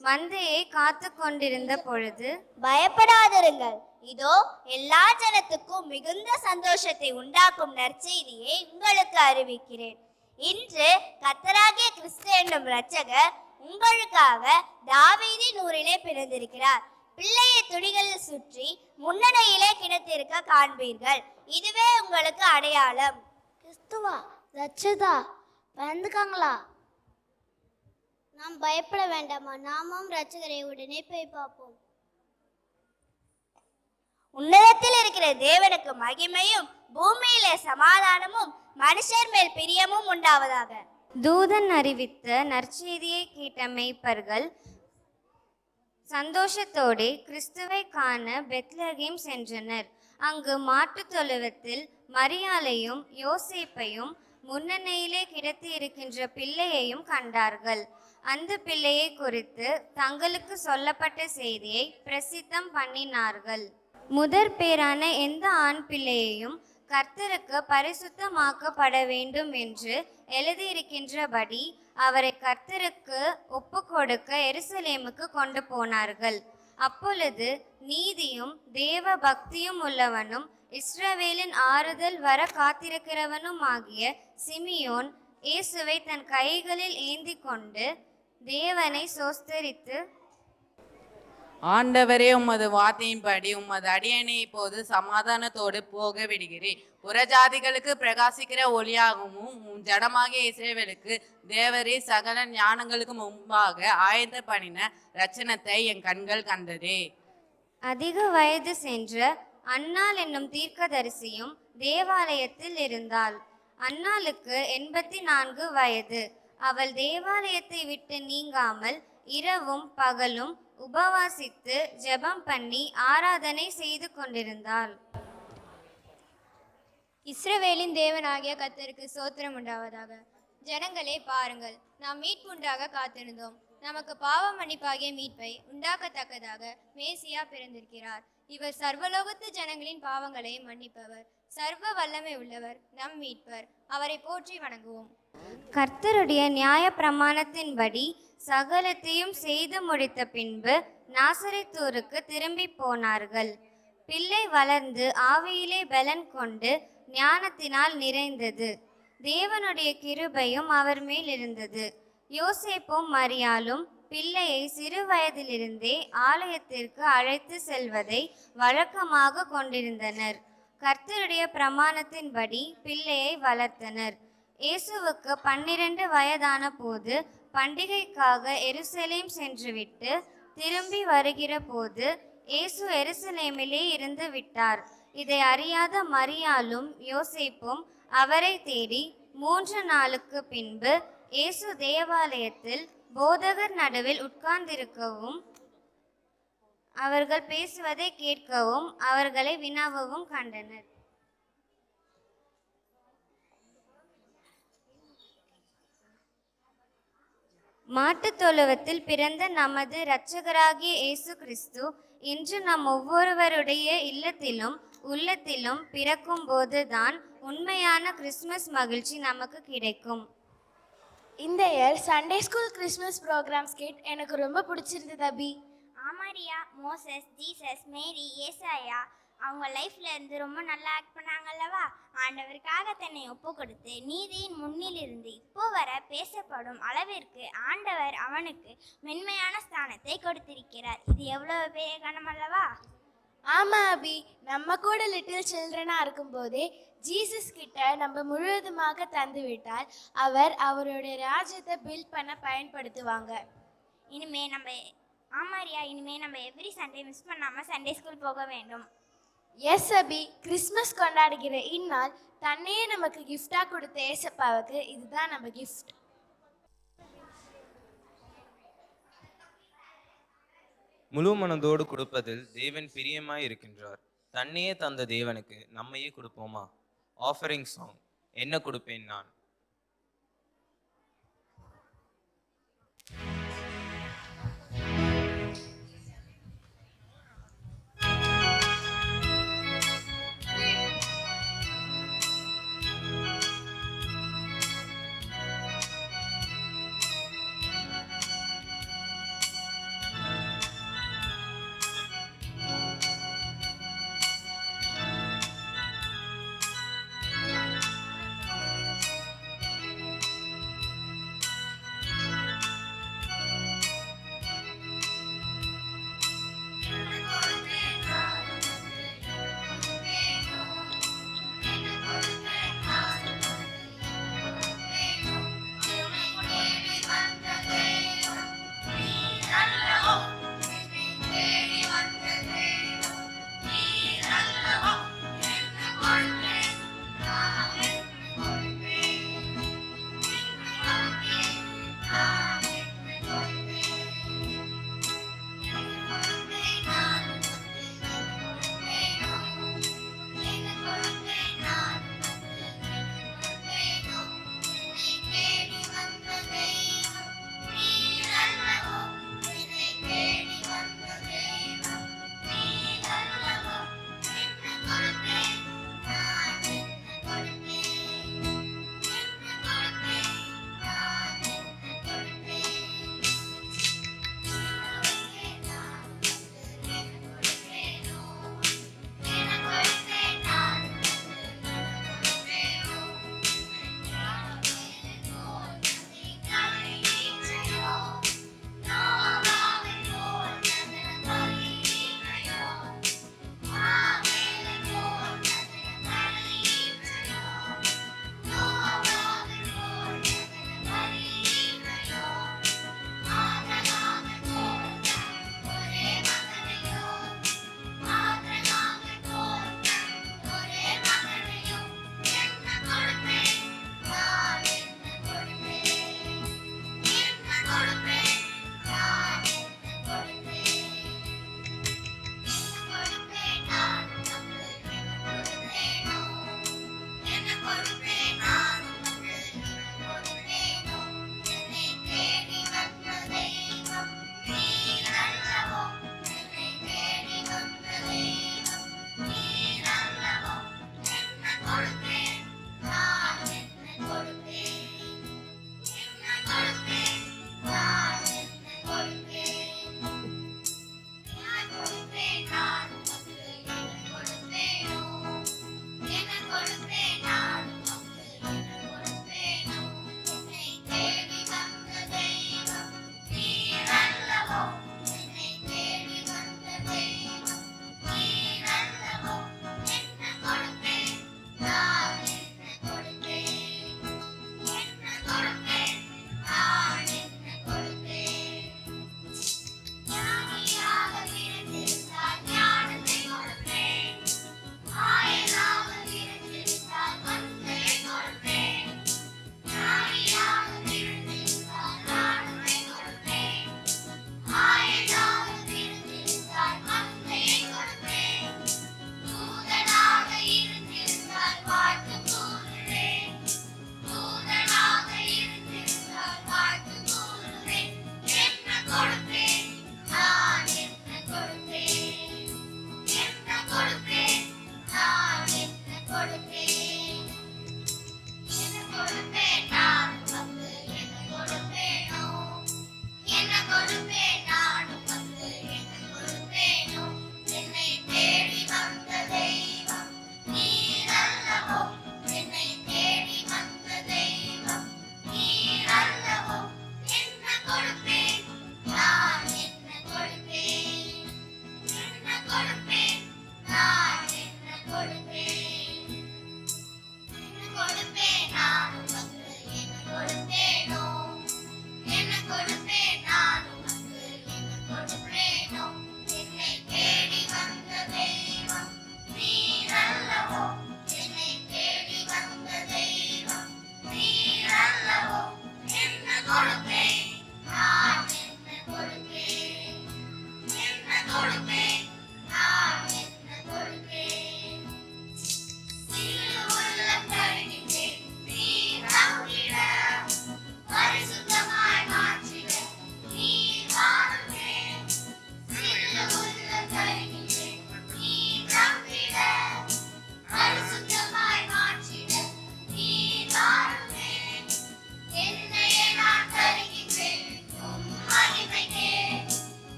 [SPEAKER 8] மந்தையை காத்து கொண்டிருந்த பொழுது,
[SPEAKER 1] பயப்படாதிருங்கள், இதோ எல்லா ஜனத்துக்கும் மிகுந்த சந்தோஷத்தை உண்டாக்கும் நற்செய்தியை உங்களுக்கு அறிவிக்கிறேன். இன்று கர்த்தராகிய கிறிஸ்து என்னும் இரட்சகர் உங்களுக்காக தாவீதின் ஊரிலே பிறந்திருக்கிறார். பிள்ளையை துணிகளில் சுற்றி முன்னணையிலே கிடத்திருக்க காண்பீர்கள். இதுவே உங்களுக்கு அடையாளம்.
[SPEAKER 17] கிறிஸ்துவா, ரட்சதா பிறந்துக்காங்களா?
[SPEAKER 1] நாம் பயப்பட வேண்டாமா? நாமும் இரட்சகரை உடனே போய் பார்ப்போம். உன்னதத்தில் இருக்கிற தேவனுக்கு மகிமையும் பூமியிலே சமாதானமும் மனுஷர் மேல் பிரியமும் உண்டாவதாக.
[SPEAKER 8] தூதன் அறிவித்த நற்செய்தியை கேட்ட மேய்ப்பர்கள் சந்தோஷத்தோடு கிறிஸ்துவை காண பெத்லகேம் சென்றனர். அங்கு மாட்டுத் தொழுவத்தில் மரியாளையும் யோசேப்பையும் முன்னணையிலே கிடத்தி இருக்கின்ற பிள்ளையையும் கண்டார்கள். அந்த பிள்ளையை குறித்து தங்களுக்கு சொல்லப்பட்ட செய்தியை பிரசித்தம் பண்ணினார்கள். முதற் பேரான எந்த ஆண் பிள்ளையையும் கர்த்தருக்கு பரிசுத்தமாக்கப்பட வேண்டும் என்று எழுதியிருக்கின்றபடி அவரை கர்த்தருக்கு ஒப்பு கொடுக்க எருசலேமுக்கு கொண்டு போனார்கள். அப்பொழுது நீதியும் தேவ பக்தியும் உள்ளவனும் இஸ்ரவேலின் ஆறுதல் வர காத்திருக்கிறவனும் ஆகிய சிமியோன் இயேசுவை தன் கைகளில் ஏந்தி கொண்டு தேவனை சோஸ்தரித்து,
[SPEAKER 18] ஆண்டவரே, உமது வார்த்தையின்படி உமது அடியனை இப்போது சமாதானத்தோடு போக விடுகிறேன். புறஜாதிகளுக்கு பிரகாசிக்கிற ஒளியாகவும் உம் ஜடமாகிய இஸ்ரவேலுக்கு தேவரே சகல ஞானங்களுக்கு முன்பாக ஆயத்த பண்ணின ரட்சணத்தை என் கண்கள் கண்டதே.
[SPEAKER 8] அதிக வயது சென்ற அன்னாள் என்னும் தீர்க்கதரிசியும் தேவாலயத்தில் இருந்தாள். அன்னாளுக்கு 84 வயது. அவள் தேவாலயத்தை விட்டு நீங்காமல் இரவும் பகலும் உபவாசித்து ஜெபம் பண்ணி ஆராதனை செய்து கொண்டிருந்தாள்.
[SPEAKER 15] இஸ்ரவேலின் தேவனாகிய கர்த்தருக்கு ஸ்தோத்திரம் உண்டாவதாக. ஜனங்களே பாருங்கள், நாம் மீட்புண்டாக காத்திருந்தோம். நமக்கு பாவ மன்னிப்பாகிய மீட்பை உண்டாக்கத்தக்கதாக மேசியா பிறந்திருக்கிறார். இவர் சர்வலோகத்து ஜனங்களின் பாவங்களை மன்னிப்பவர், சர்வ வல்லமை உள்ளவர், நம் மீட்பர். அவரை போற்றி வணங்குவோம்.
[SPEAKER 8] கர்த்தருடைய நியாய பிரமாணத்தின்படி சகலத்தையும் செய்து முடித்த பின்பு நாசரேத்தூருக்கு திரும்பி போனார்கள். பிள்ளை வளர்ந்து ஆவியிலே பலன் கொண்டு ஞானத்தினால் நிறைந்தது. தேவனுடைய கிருபையும் அவர் மேல் இருந்தது. யோசேப்பும் மரியாளும் பிள்ளையை சிறு வயதிலிருந்தே ஆலயத்திற்கு அழைத்து செல்வதை வழக்கமாக கொண்டிருந்தனர். கர்த்தருடைய பிரமாணத்தின்படி பிள்ளையை வளர்த்தனர். இயேசுவுக்கு 12 வயதான போது பண்டிகைக்காக எருசலேம் சென்றுவிட்டு திரும்பி வருகிற போது இயேசு எருசலேமிலே இருந்து விட்டார். இதை அறியாத மரியாளும் யோசேப்பும் அவரை தேடி 3 நாளுக்கு பின்பு இயேசு தேவாலயத்தில் போதகர் நடுவில் உட்கார்ந்திருக்கவும் அவர்கள் பேசுவதை கேட்கவும் அவர்களை வினவவும் கண்டனர். மாட்டுத் தொழுவத்தில் பிறந்த நமது இரட்சகராகிய இயேசு கிறிஸ்து இன்று நம் ஒவ்வொருவருடைய இல்லத்திலும் உள்ளத்திலும் பிறக்கும் போதுதான் உண்மையான கிறிஸ்துமஸ் மகிழ்ச்சி நமக்கு கிடைக்கும்.
[SPEAKER 17] இந்த year Sunday school Christmas programmes கேட் எனக்கு ரொம்ப பிடிச்சிருந்தது அபி.
[SPEAKER 8] ஆமாரியா, மோசஸ், ஜீசஸ், மேரி, ஏசாயா அவங்க லைஃப்ல இருந்து ரொம்ப நல்லா ஆக்ட் பண்ணாங்கல்லவா. ஆண்டவருக்காக தன்னை ஒப்பு கொடுத்து நீதியின் முன்னில் இருந்து இப்போ வர பேசப்படும் அளவிற்கு ஆண்டவர் அவனுக்கு மென்மையான ஸ்தானத்தை கொடுத்திருக்கிறார். இது எவ்வளவு பெரிய கணம் அல்லவா.
[SPEAKER 17] ஆமா அபி, நம்ம கூட லிட்டில் சில்ட்ரனா இருக்கும்போதே ஜீசஸ் கிட்ட நம்ம முழுவதுமாக தந்து விட்டால் அவர் அவருடைய ராஜ்யத்தை பில்ட் பண்ண பயன்படுத்துவாங்க.
[SPEAKER 8] இனிமே நம்ம எவ்ரி சண்டே மிஸ் பண்ணாம சண்டே ஸ்கூல் போக வேண்டும்.
[SPEAKER 17] எஸ் அபி, கிறிஸ்மஸ் கொண்டாடுகிற இந்நாள் தன்னையே நமக்கு கிஃப்டா கொடுத்த ஏசப்பாவுக்கு இதுதான் நம்ம கிஃப்ட்.
[SPEAKER 3] முழு மனதோடு கொடுப்பதில் தேவன் பிரியமாய் இருக்கின்றார். தன்னையே தந்த தேவனுக்கு நம்மையே கொடுப்போமா? ஆஃபரிங் சாங், என்ன கொடுப்பேன் நான்.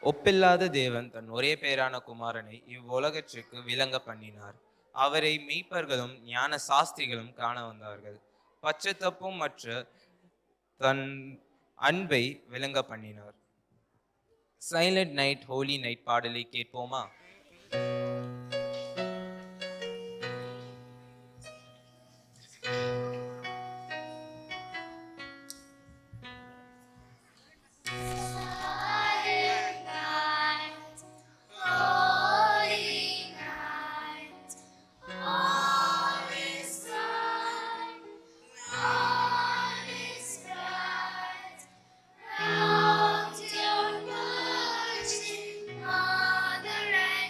[SPEAKER 3] ஒப்பில்லாத தேவன் தன் ஒரே பேரான குமாரனை இவ்வுலகத்திற்கு விளங்க பண்ணினார். அவரை மெய்ப்பர்களும் ஞான சாஸ்திரிகளும் காண வந்தார்கள். பச்சத்தப்பும் மற்ற தன் அன்பை விளங்க பண்ணினார். சைலண்ட் நைட் ஹோலி நைட் பாடலை கேட்போமா?
[SPEAKER 8] Mother and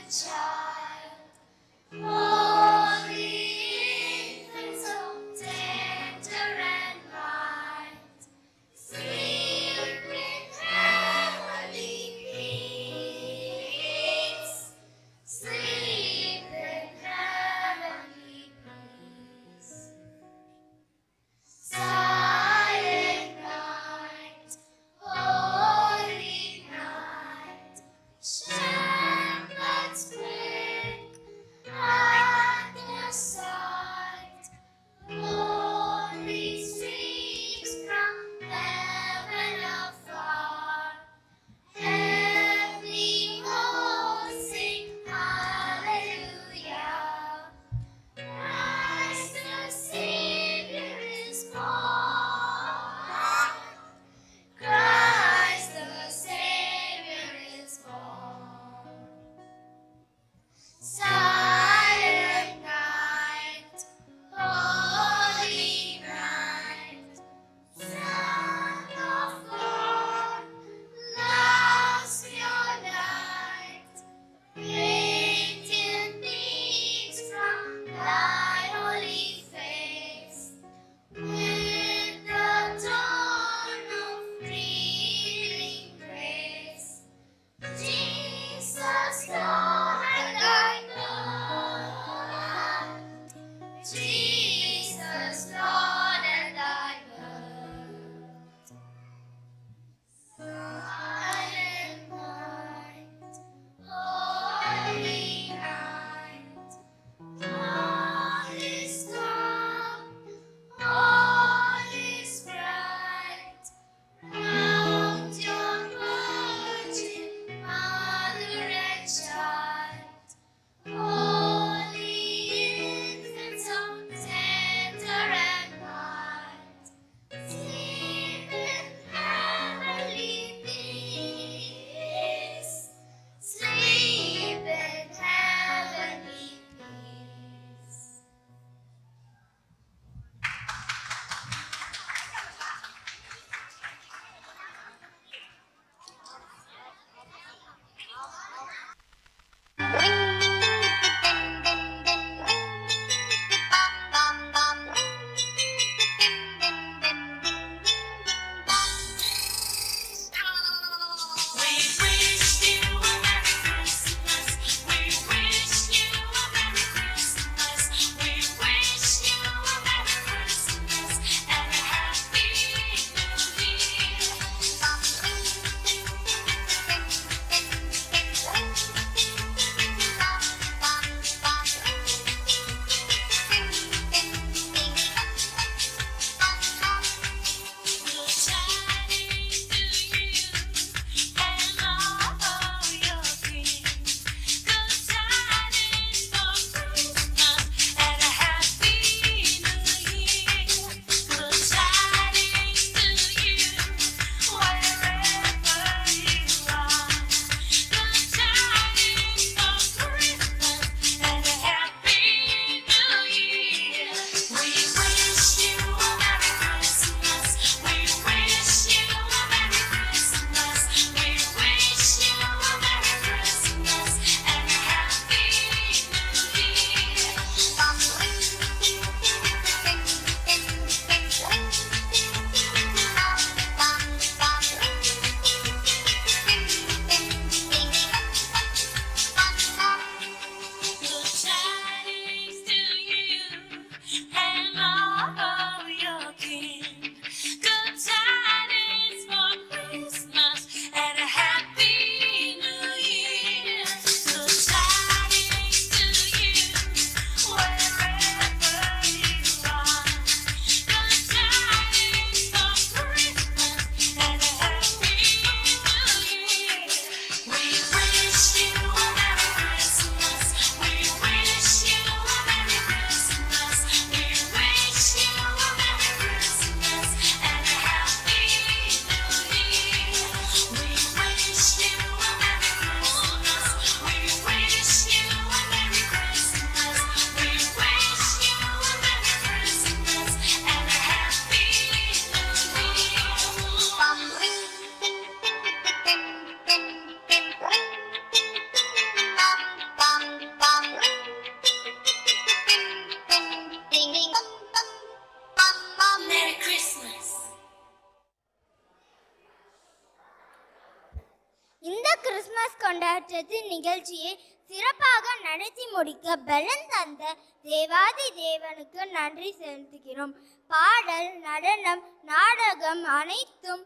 [SPEAKER 8] இந்த கிறிஸ்மஸ் கொண்டாட்டத்தின் நிகழ்ச்சியை சிறப்பாக நடத்தி முடிக்க பலன் தந்த தேவாதி தேவனுக்கு நன்றி செலுத்துகிறோம். பாடல், நடனம், நாடகம் அனைத்தும்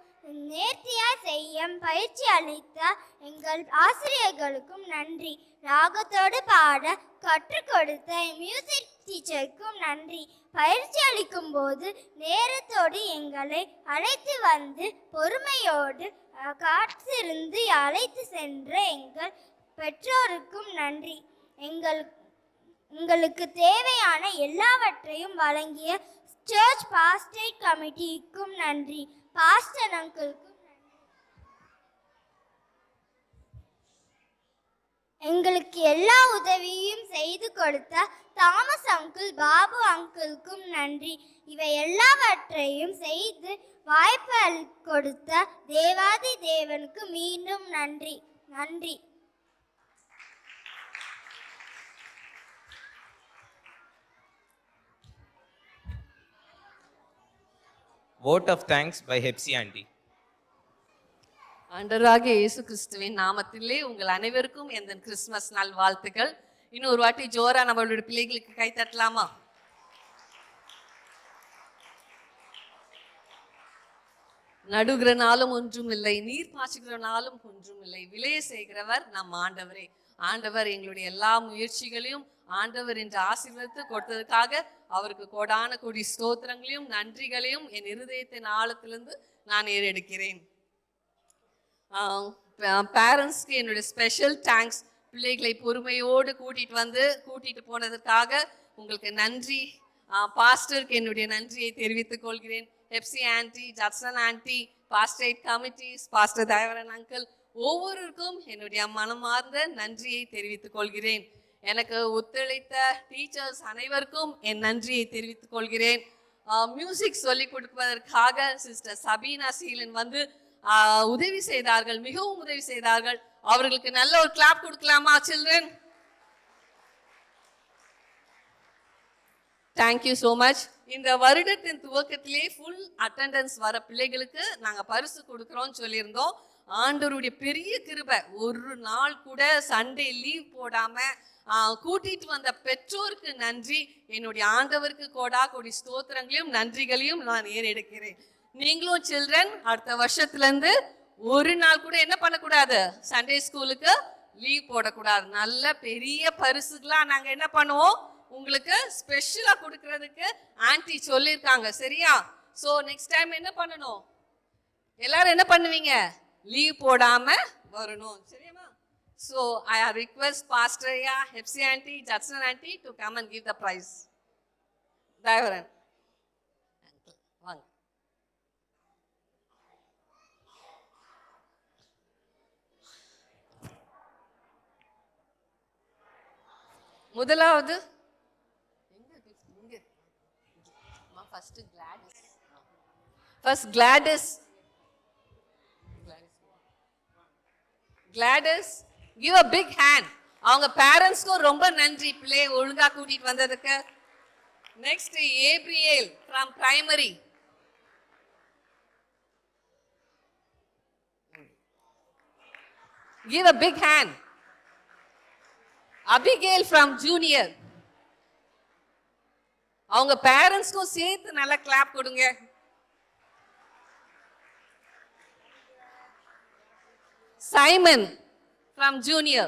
[SPEAKER 8] நேர்த்தியாய் செய்ய பயிற்சி அளித்த எங்கள் ஆசிரியர்களுக்கும் நன்றி. ராகத்தோடு பாட கற்றுக் கொடுத்த மியூசிக் டீச்சருக்கும் நன்றி. பயிற்சி அளிக்கும் போது நேரத்தோடு எங்களை அழைத்து வந்து பொறுமையோடு காத்திருந்து அழைத்து சென்ற எங்கள் பெற்றோருக்கும் நன்றி. எங்களுக்கு தேவையான எல்லாவற்றையும் வழங்கிய சர்ச் பாஸ்டேட் கமிட்டிக்கும் நன்றி. பாஸ்டர் அங்கிளுக்கும் எங்களுக்கு எல்லா உதவியும் செய்து கொடுத்த தாமஸ் அங்கிள், பாபு அங்கிளுக்கும் நன்றி. இவை எல்லாவற்றையும் செய்து வாய்ப்பு கொடுத்த தேவாதி தேவனுக்கு மீண்டும் நன்றி. நன்றி.
[SPEAKER 3] Vote of thanks by Hepsi Aunty.
[SPEAKER 19] ஆண்டவராகிய இயேசு கிறிஸ்துவின் நாமத்திலே உங்கள் அனைவருக்கும் எந்த கிறிஸ்துமஸ் நாள் வாழ்த்துக்கள். இன்னொரு வாட்டி ஜோரா நம்மளுடைய பிள்ளைகளுக்கு கை தட்டலாமா? நடுகிற நாளும் ஒன்றும் இல்லை, நீர் பாய்ச்சுகிற நாளும் ஒன்றும் இல்லை, விளைய செய்கிறவர் நம் ஆண்டவரே. ஆண்டவர் எங்களுடைய எல்லா முயற்சிகளையும் ஆண்டவர் என்று ஆசீர்வதித்து கொடுத்ததுக்காக அவருக்கு கோடான கோடி ஸ்தோத்திரங்களையும் நன்றிகளையும் என் இருதயத்தின் ஆழத்திலிருந்து நான் ஏறெடுக்கிறேன். பேரண்ட்ஸ்க்கு என்னுடைய ஸ்பெஷல் தேங்க்ஸ். பிள்ளைகளை பொறுமையோடு கூட்டிட்டு போனதுக்காக உங்களுக்கு நன்றி. பாஸ்டருக்கு என்னுடைய நன்றியை தெரிவித்துக் கொள்கிறேன். Hepsi aunty, Judson anti, பாஸ்டேட் committees, pastor தயவரன் uncle ஒவ்வொருவருக்கும் என்னுடைய மனமார்ந்த நன்றியை தெரிவித்துக் கொள்கிறேன். எனக்கு ஒத்துழைத்த டீச்சர்ஸ் அனைவருக்கும் என் நன்றியை தெரிவித்துக் கொள்கிறேன். மியூசிக் சொல்லிக் கொடுப்பதற்காக சிஸ்டர் சபீனா சீலன் உதவி செய்தார்கள், மிகவும் உதவி செய்தார்கள். அவர்களுக்கு நல்ல ஒரு கிளாப் கொடுக்கலாமா சில்ட்ரன்? Thank you so much. இந்த வருடத்தின் துவக்கத்திலே ஃபுல் அட்டெண்டன்ஸ் வர பிள்ளைகளுக்கு நாங்கள் பரிசு கொடுக்குறோம்னு சொல்லியிருந்தோம். ஆண்டவருடைய பெரிய கிருபை, ஒரு நாள் கூட சண்டே லீவ் போடாம கூட்டிட்டு வந்த பெற்றோருக்கு நன்றி. என்னுடைய ஆண்டவருக்கு கோடா கோடி ஸ்தோத்திரங்களையும் நன்றிகளையும் நான் ஏறெடுக்கிறேன். நீங்களும் சில்ட்ரன் அடுத்த வருஷத்துல இருந்து ஒரு நாள் கூட என்ன பண்ணக்கூடாது, சண்டே ஸ்கூலுக்கு லீவ் போடக்கூடாது. நல்ல பெரிய பரிசுகளா நாங்க என்ன பண்ணுவோம், உங்களுக்கு ஸ்பெஷலா கொடுக்கறதுக்கு ஆன்டி சொல்லியிருக்காங்க. சரியா? ஸோ நெக்ஸ்ட் டைம் என்ன பண்ணணும், எல்லாரும் என்ன பண்ணுவீங்க, லீவ் போடாம வரணும். சரியாமா? So I request pastor Hepsi aunty, Judson aunty to come and give the prize. Dayavaran வாங்க. முதலாவது Gladys, give a big hand. அவங்க பேரண்ட்ஸ்க்கும் ரொம்ப நன்றி, பிள்ளை ஒழுங்கா கூட்டிட்டு வந்ததுக்கு. Next April from primary. Give a big hand. Abigail from junior. அவங்க பேரண்ட்ஸ்க்கும் சேர்த்து நல்லா கிளாப் கொடுங்க. Simon from junior.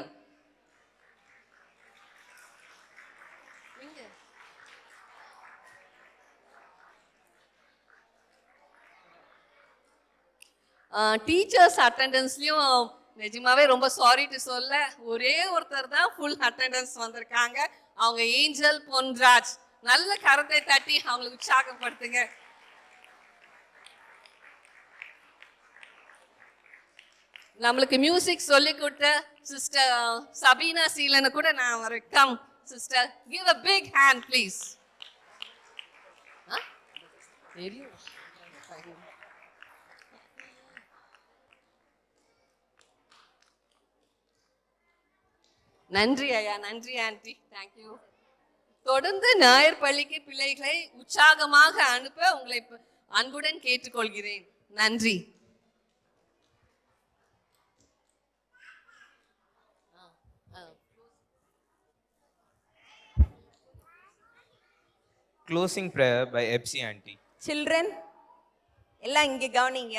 [SPEAKER 19] டீச்சர்ஸ் அட்டெண்டன்ஸ்லயும் நிஜமாவே ரொம்ப சாரி டு சொல்ல, ஒரே ஒருத்தர் தான் ஃபுல் அட்டெண்டன்ஸ் வந்திருக்காங்க. அவங்க ஏஞ்சல் பொன்ராஜ். நல்ல கரத்தை தட்டி அவங்களுக்கு உற்சாகப்படுத்துங்க. நம்மளுக்கு மியூசிக் சொல்லி கொடுத்த சிஸ்டர் சபீனா சீலனை கூட நான் welcome. Sister, give a big hand please. நன்றி ஐயா, நன்றி ஆன்டி, தேங்க்யூ. தொடர்ந்து ஞாயிறு பள்ளிக்கு பிள்ளைகளை உற்சாகமாக அனுப்ப உங்களை அன்புடன் கேட்டுக்கொள்கிறேன். நன்றி.
[SPEAKER 3] Closing prayer by Epsi Auntie.
[SPEAKER 20] Children எல்லாம் இங்கே கவனிங்க.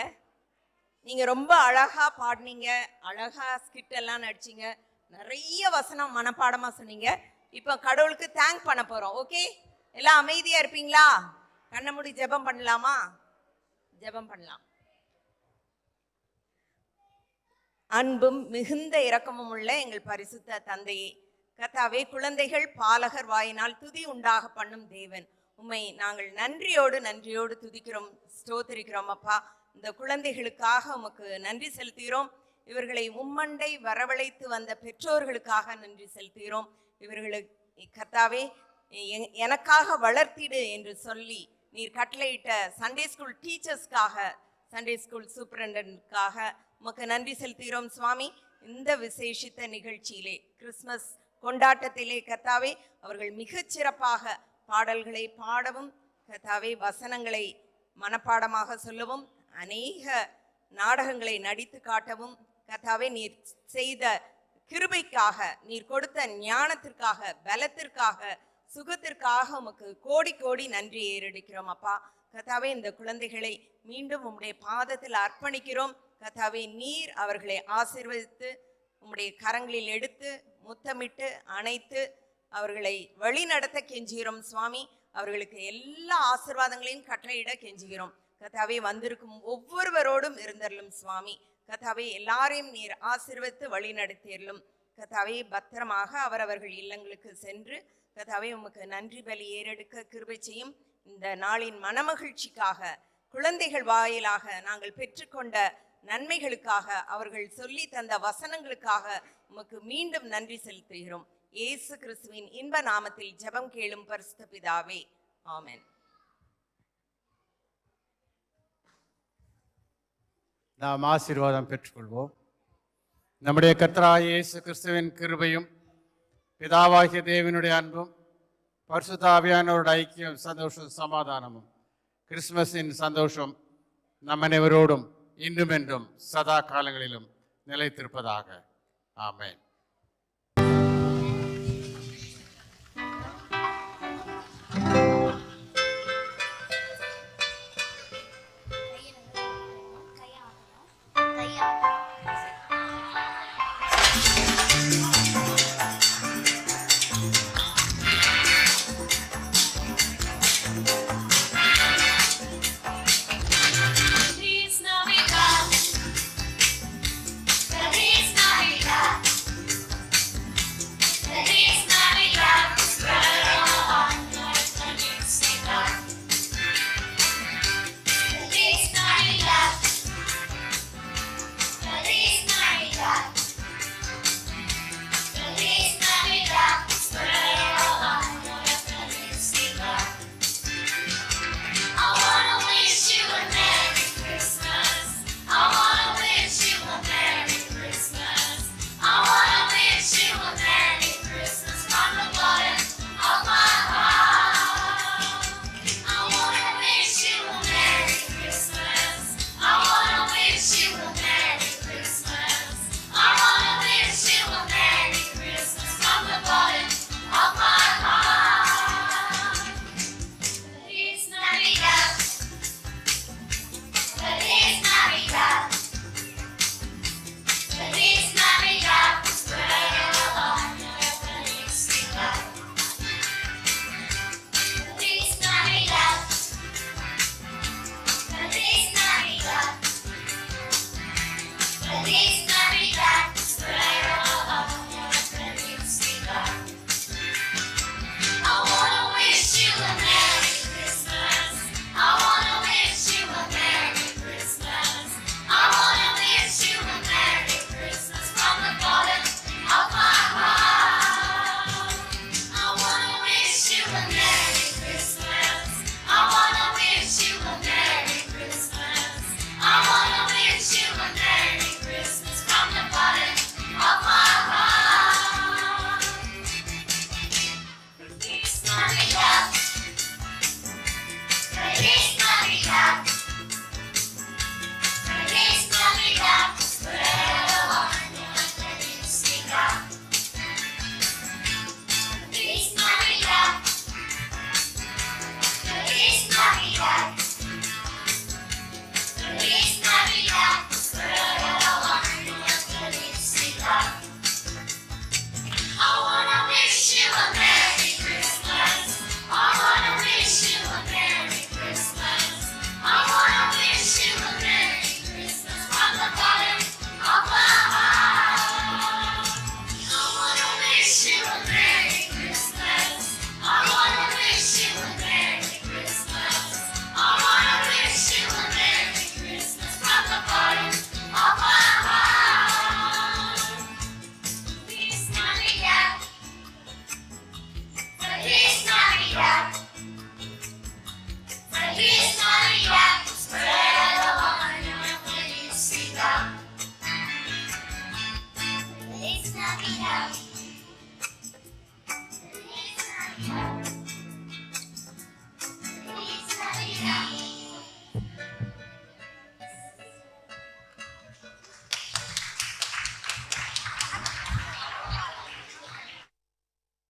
[SPEAKER 20] நீங்கள் ரொம்ப அழகாக பாடினீங்க, அழகாக ஸ்கிட் எல்லாம் நடிச்சிங்க, நிறைய வசனம் மனப்பாடமாக சொன்னீங்க. இப்போ கடவுளுக்கு தேங்க் பண்ண போகிறோம். ஓகே, எல்லாம் அமைதியாக இருப்பீங்களா? கண்ணை மூடி ஜெபம் பண்ணலாமா? ஜெபம் பண்ணலாம். அன்பும் மிகுந்த இரக்கமும் உள்ள எங்கள் பரிசுத்த தந்தையே, கர்த்தாவே, குழந்தைகள் பாலகர் வாயினால் துதி உண்டாக பண்ணும் தேவன், உம்மை நாங்கள் நன்றியோடு துதிக்கிறோம், ஸ்தோத்திரிக்கிறோம். அப்பா, இந்த குழந்தைகளுக்காக உமக்கு நன்றி செலுத்துகிறோம். இவர்களை உம்மண்டை வரவழைத்து வந்த பெற்றோர்களுக்காக நன்றி செலுத்துகிறோம். இவர்களுக்கு கர்த்தாவே எனக்காக வளர்த்திடு என்று சொல்லி நீர் கட்டளையிட்ட சண்டே ஸ்கூல் டீச்சர்ஸ்க்காக, சண்டே ஸ்கூல் சூப்பரண்டன்ட்காக உமக்கு நன்றி செலுத்துகிறோம் சுவாமி. இந்த விசேஷித்த நிகழ்ச்சியிலே, கிறிஸ்மஸ் கொண்டாட்டத்திலே கர்த்தாவே, அவர்கள் மிகச்சிறப்பாக பாடல்களை பாடவும், கர்த்தாவே வசனங்களை மனப்பாடமாக சொல்லவும், அநேக நாடகங்களை நடித்து காட்டவும், கர்த்தாவே நீர் செய்த கிருபைக்காக, நீர் கொடுத்த ஞானத்திற்காக, பலத்திற்காக, சுகத்திற்காக உமக்கு கோடி கோடி நன்றி ஏறெடுக்கிறோம். அப்பா கர்த்தாவே, இந்த குழந்தைகளை மீண்டும் உம்முடைய பாதத்தில் அர்ப்பணிக்கிறோம். கர்த்தாவே, நீர் அவர்களை ஆசீர்வதித்து உம்முடைய கரங்களில் எடுத்து முத்தமிட்டு அணைத்து அவர்களை வழி நடத்த கெஞ்சுகிறோம் சுவாமி. அவர்களுக்கு எல்லா ஆசீர்வாதங்களையும் கட்டளையிட கெஞ்சுகிறோம். கர்த்தாவே, வந்திருக்கும் ஒவ்வொருவரோடும் இருந்தருளும் சுவாமி. கர்த்தாவே, எல்லாரையும் நீர் ஆசீர்வதித்து வழி நடத்தியருளும். கர்த்தாவே, பத்திரமாக அவரவர்கள் இல்லங்களுக்கு சென்று கர்த்தாவே உமக்கு நன்றி பலி ஏறெடுக்க கிருபை செய்யும். இந்த நாளின் மனமகிழ்ச்சிக்காக, குழந்தைகள் வாயிலாக நாங்கள் பெற்றுக்கொண்ட நன்மைகளுக்காக, அவர்கள் சொல்லி தந்த வசனங்களுக்காக உமக்கு மீண்டும் நன்றி செலுத்துகிறோம். இயேசு கிறிஸ்துவின் இன்ப நாமத்தில் ஜெபம் கேளும் பரிசுத்த பிதாவே, ஆமென்.
[SPEAKER 2] நாம் ஆசீர்வாதம் பெற்றுக்கொள்வோம். நம்முடைய கர்த்தராகிய இயேசு கிறிஸ்துவின் கிருபையும், பிதாவாகிய தேவனுடைய அன்பும், பரிசுத்த ஆவியானவருடைய ஐக்கியம், சந்தோஷம், சமாதானமும், கிறிஸ்துமஸின் சந்தோஷம் நம் அனைவரோடும் இன்றும் என்றும் சதா காலங்களிலும் நிலைத்திருப்பதாக. ஆமென்.
[SPEAKER 21] Christmas.
[SPEAKER 8] freedom.